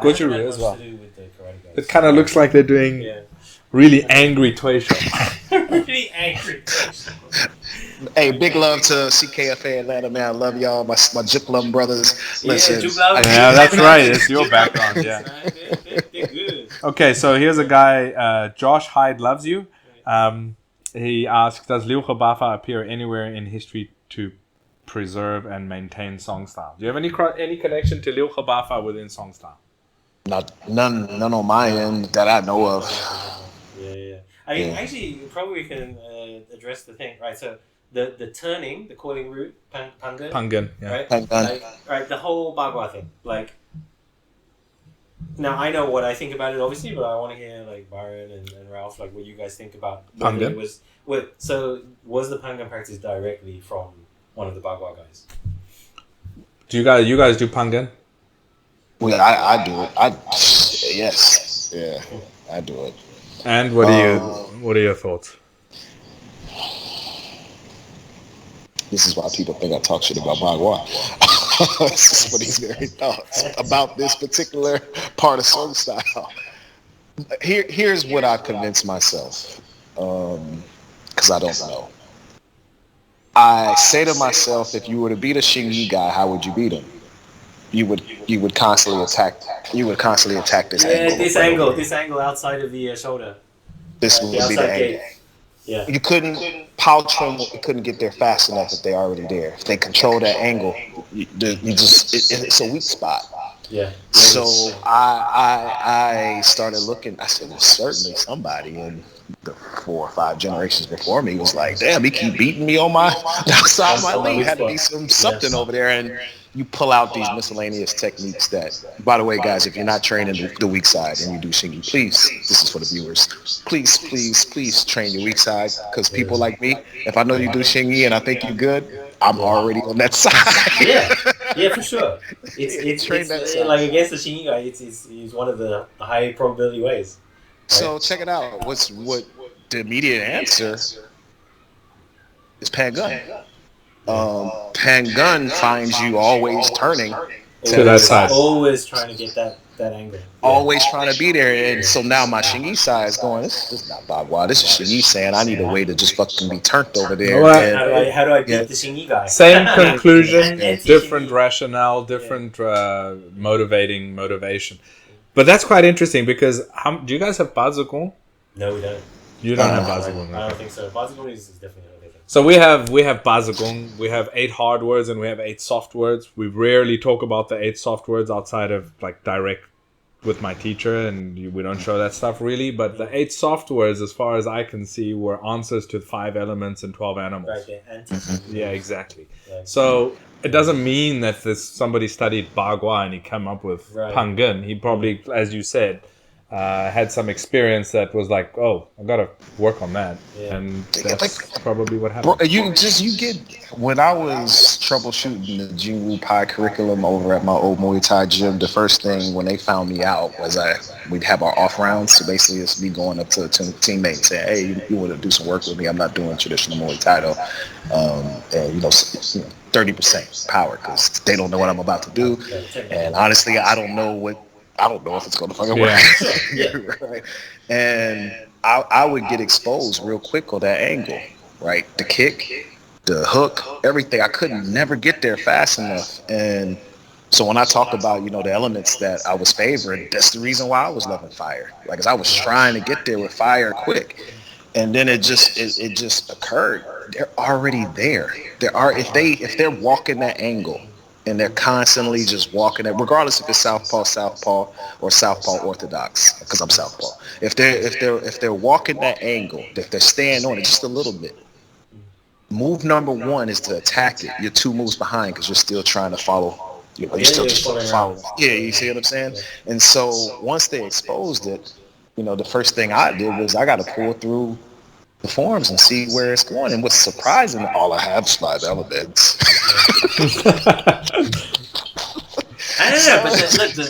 Goju-ryu as well. To do with the karate guys. It kind of looks like they're doing Yeah. really angry toy show. Really angry. Hey, big love to CKFA Atlanta, man. I love y'all, my Juklum brothers. Listen, Yeah, that's right. It's your background. Yeah. They're good. Okay, so here's a guy, Josh Hyde Loves You. He asks, does Liu Hebafa appear anywhere in history to preserve and maintain song style? Do you have any connection to Liu Hebafa within song style? none on my end that I know of. Yeah. I mean, actually, probably we can address the thing, right? So the turning, the calling route, pangan, Pangan, yeah. right? Pangan. Right, the whole bagua thing. Like, now I know what I think about it, obviously, but I want to hear like Byron and Ralph, like what you guys think about whether Pangan. So was the pangan practice directly from one of the bagua guys? Do you guys do Pangan? Well, I do it. Yes. Yeah, I do it. And what are your thoughts? This is why people think I talk shit about Bagua. This is what he's very thoughts about this particular part of song style. Here's what I convinced myself, because I don't know. I say to myself, if you were to beat a Xingyi guy, how would you beat him? You would constantly attack. You would constantly attack this angle. This angle outside of the shoulder. This would be the angle. Yeah. You couldn't pouch them. You couldn't get there fast enough if they're already there. If they control that angle, it's a weak spot. Yeah. So I started looking. I said, well, certainly somebody in the 4 or 5 generations before me was like, damn, he keep beating me on my outside my lane. Had to be something over there. And you pull out these miscellaneous techniques that, by the way, guys, if you're not training the weak side and you do Xingyi, please, this is for the viewers, please train your weak side, because people like me, if I know you do Xingyi and I think you're good, I'm already on that side. Yeah, for sure. It's like against the Xingyi guy, it's one of the high probability ways. Right? So check it out. the immediate answer is Pangun. Pangun finds you always turning to that side. Always trying to get that angle. Always trying to be there. And so now my Xingyi side is going, this is not Bagua. This is Xingyi saying I need a way to just fucking be turned over there. Well, how do I beat the Xingyi guy? Same conclusion, different rationale, different motivation. But that's quite interesting because do you guys have Bazigong? No, we don't. You don't have Bazigong. I don't think so. Bazigong is definitely not different. So we have Bazigong, we have 8 hard words and we have 8 soft words. We rarely talk about the 8 soft words outside of like direct with my teacher, and we don't show that stuff really. But the 8 soft words, as far as I can see, were answers to 5 elements and 12 animals. Right, yeah, exactly. Yeah. So it doesn't mean that somebody studied Bagua and he came up with Pangun. He probably, as you said, had some experience that was like, oh, I gotta work on that, and that's probably what happened. Bro, you get when I was troubleshooting the Jing Wu Pai curriculum over at my old Muay Thai gym. The first thing when they found me out was we'd have our off rounds. So basically, it's me going up to a teammate saying, "Hey, you want to do some work with me? I'm not doing traditional Muay Thai though, and 30% power because they don't know what I'm about to do, and honestly, I don't know if it's going to fucking work." Right? And I would get exposed real quick on that angle, right? The kick, the hook, everything. I couldn't never get there fast enough. And so when I talk about, the elements that I was favoring, that's the reason why I was loving fire. Like, 'cause I was trying to get there with fire quick. And then it just occurred. They're already there. If they're walking that angle, and they're constantly just walking it, regardless if it's southpaw, or southpaw orthodox, because I'm southpaw. If they're walking that angle, if they're staying on it just a little bit, move number 1 is to attack it. You're 2 moves behind because you're still trying to follow. You're still just following. Yeah, you see what I'm saying? And so once they exposed it, the first thing I did was I got to pull through the forms and see where it's going. And what's surprising, all I have is 5 elements. I don't know, but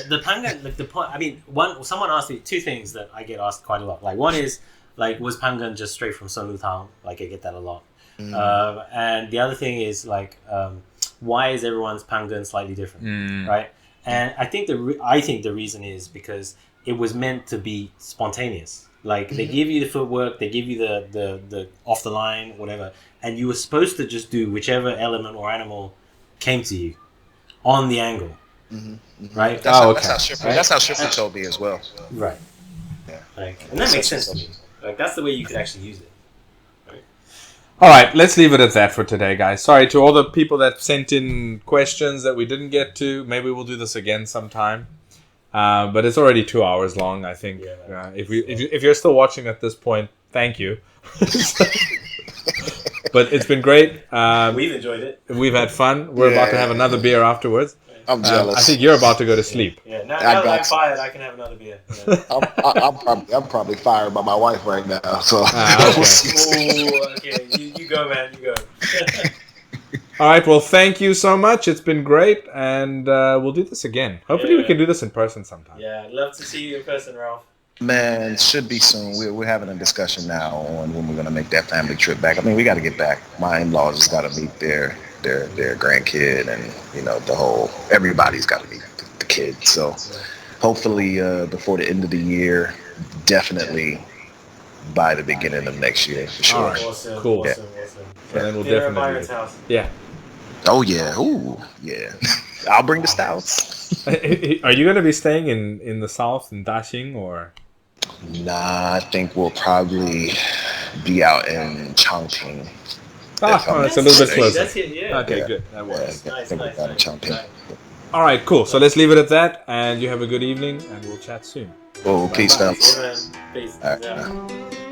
the Pangun, like the point. I mean, someone asked me 2 things that I get asked quite a lot. Like, one is like, was Pangun just straight from Sun Lutang? Like, I get that a lot. And the other thing is like, why is everyone's Pangun slightly different, right? And I think the reason is because it was meant to be spontaneous. Like, they give you the footwork, they give you the off the line, whatever, and you were supposed to just do whichever element or animal came to you on the angle, right? That's how Shifu told me as well. Right. Yeah. And that makes sense to me. Like, that's the way you could actually use it. Right? All right, let's leave it at that for today, guys. Sorry to all the people that sent in questions that we didn't get to. Maybe we'll do this again sometime. But it's already 2 hours long, I think. Yeah, if you're still watching at this point, thank you. But it's been great. We've enjoyed it. We've had fun. We're about to have another beer afterwards. I'm jealous. I think you're about to go to sleep. Yeah, now that I'm fired, I can have another beer. Yeah. I'm probably fired by my wife right now. So. Okay. You go, man. You go. All right, well, thank you so much. It's been great, and we'll do this again. Hopefully we can do this in person sometime. Yeah, I'd love to see you in person, Ralph. Man, should be soon. We're having a discussion now on when we're going to make that family trip back. I mean, we got to get back. My in-laws just got to meet their grandkid, and, everybody's got to meet the kid. So hopefully before the end of the year, definitely by the beginning of next year, for sure. Right. Awesome, cool. Awesome. And then we'll Dinner definitely at house. Yeah. Oh, yeah. Ooh, yeah. I'll bring the stouts. Are you going to be staying in the south, in Daxing, or? Nah, I think we'll probably be out in Chongqing. It's a little bit closer. That's it, yeah. Okay, good. That works. Nice. All right, cool. So let's leave it at that, and you have a good evening, and we'll chat soon. Oh, peace, fellas. Peace. All right. Yeah.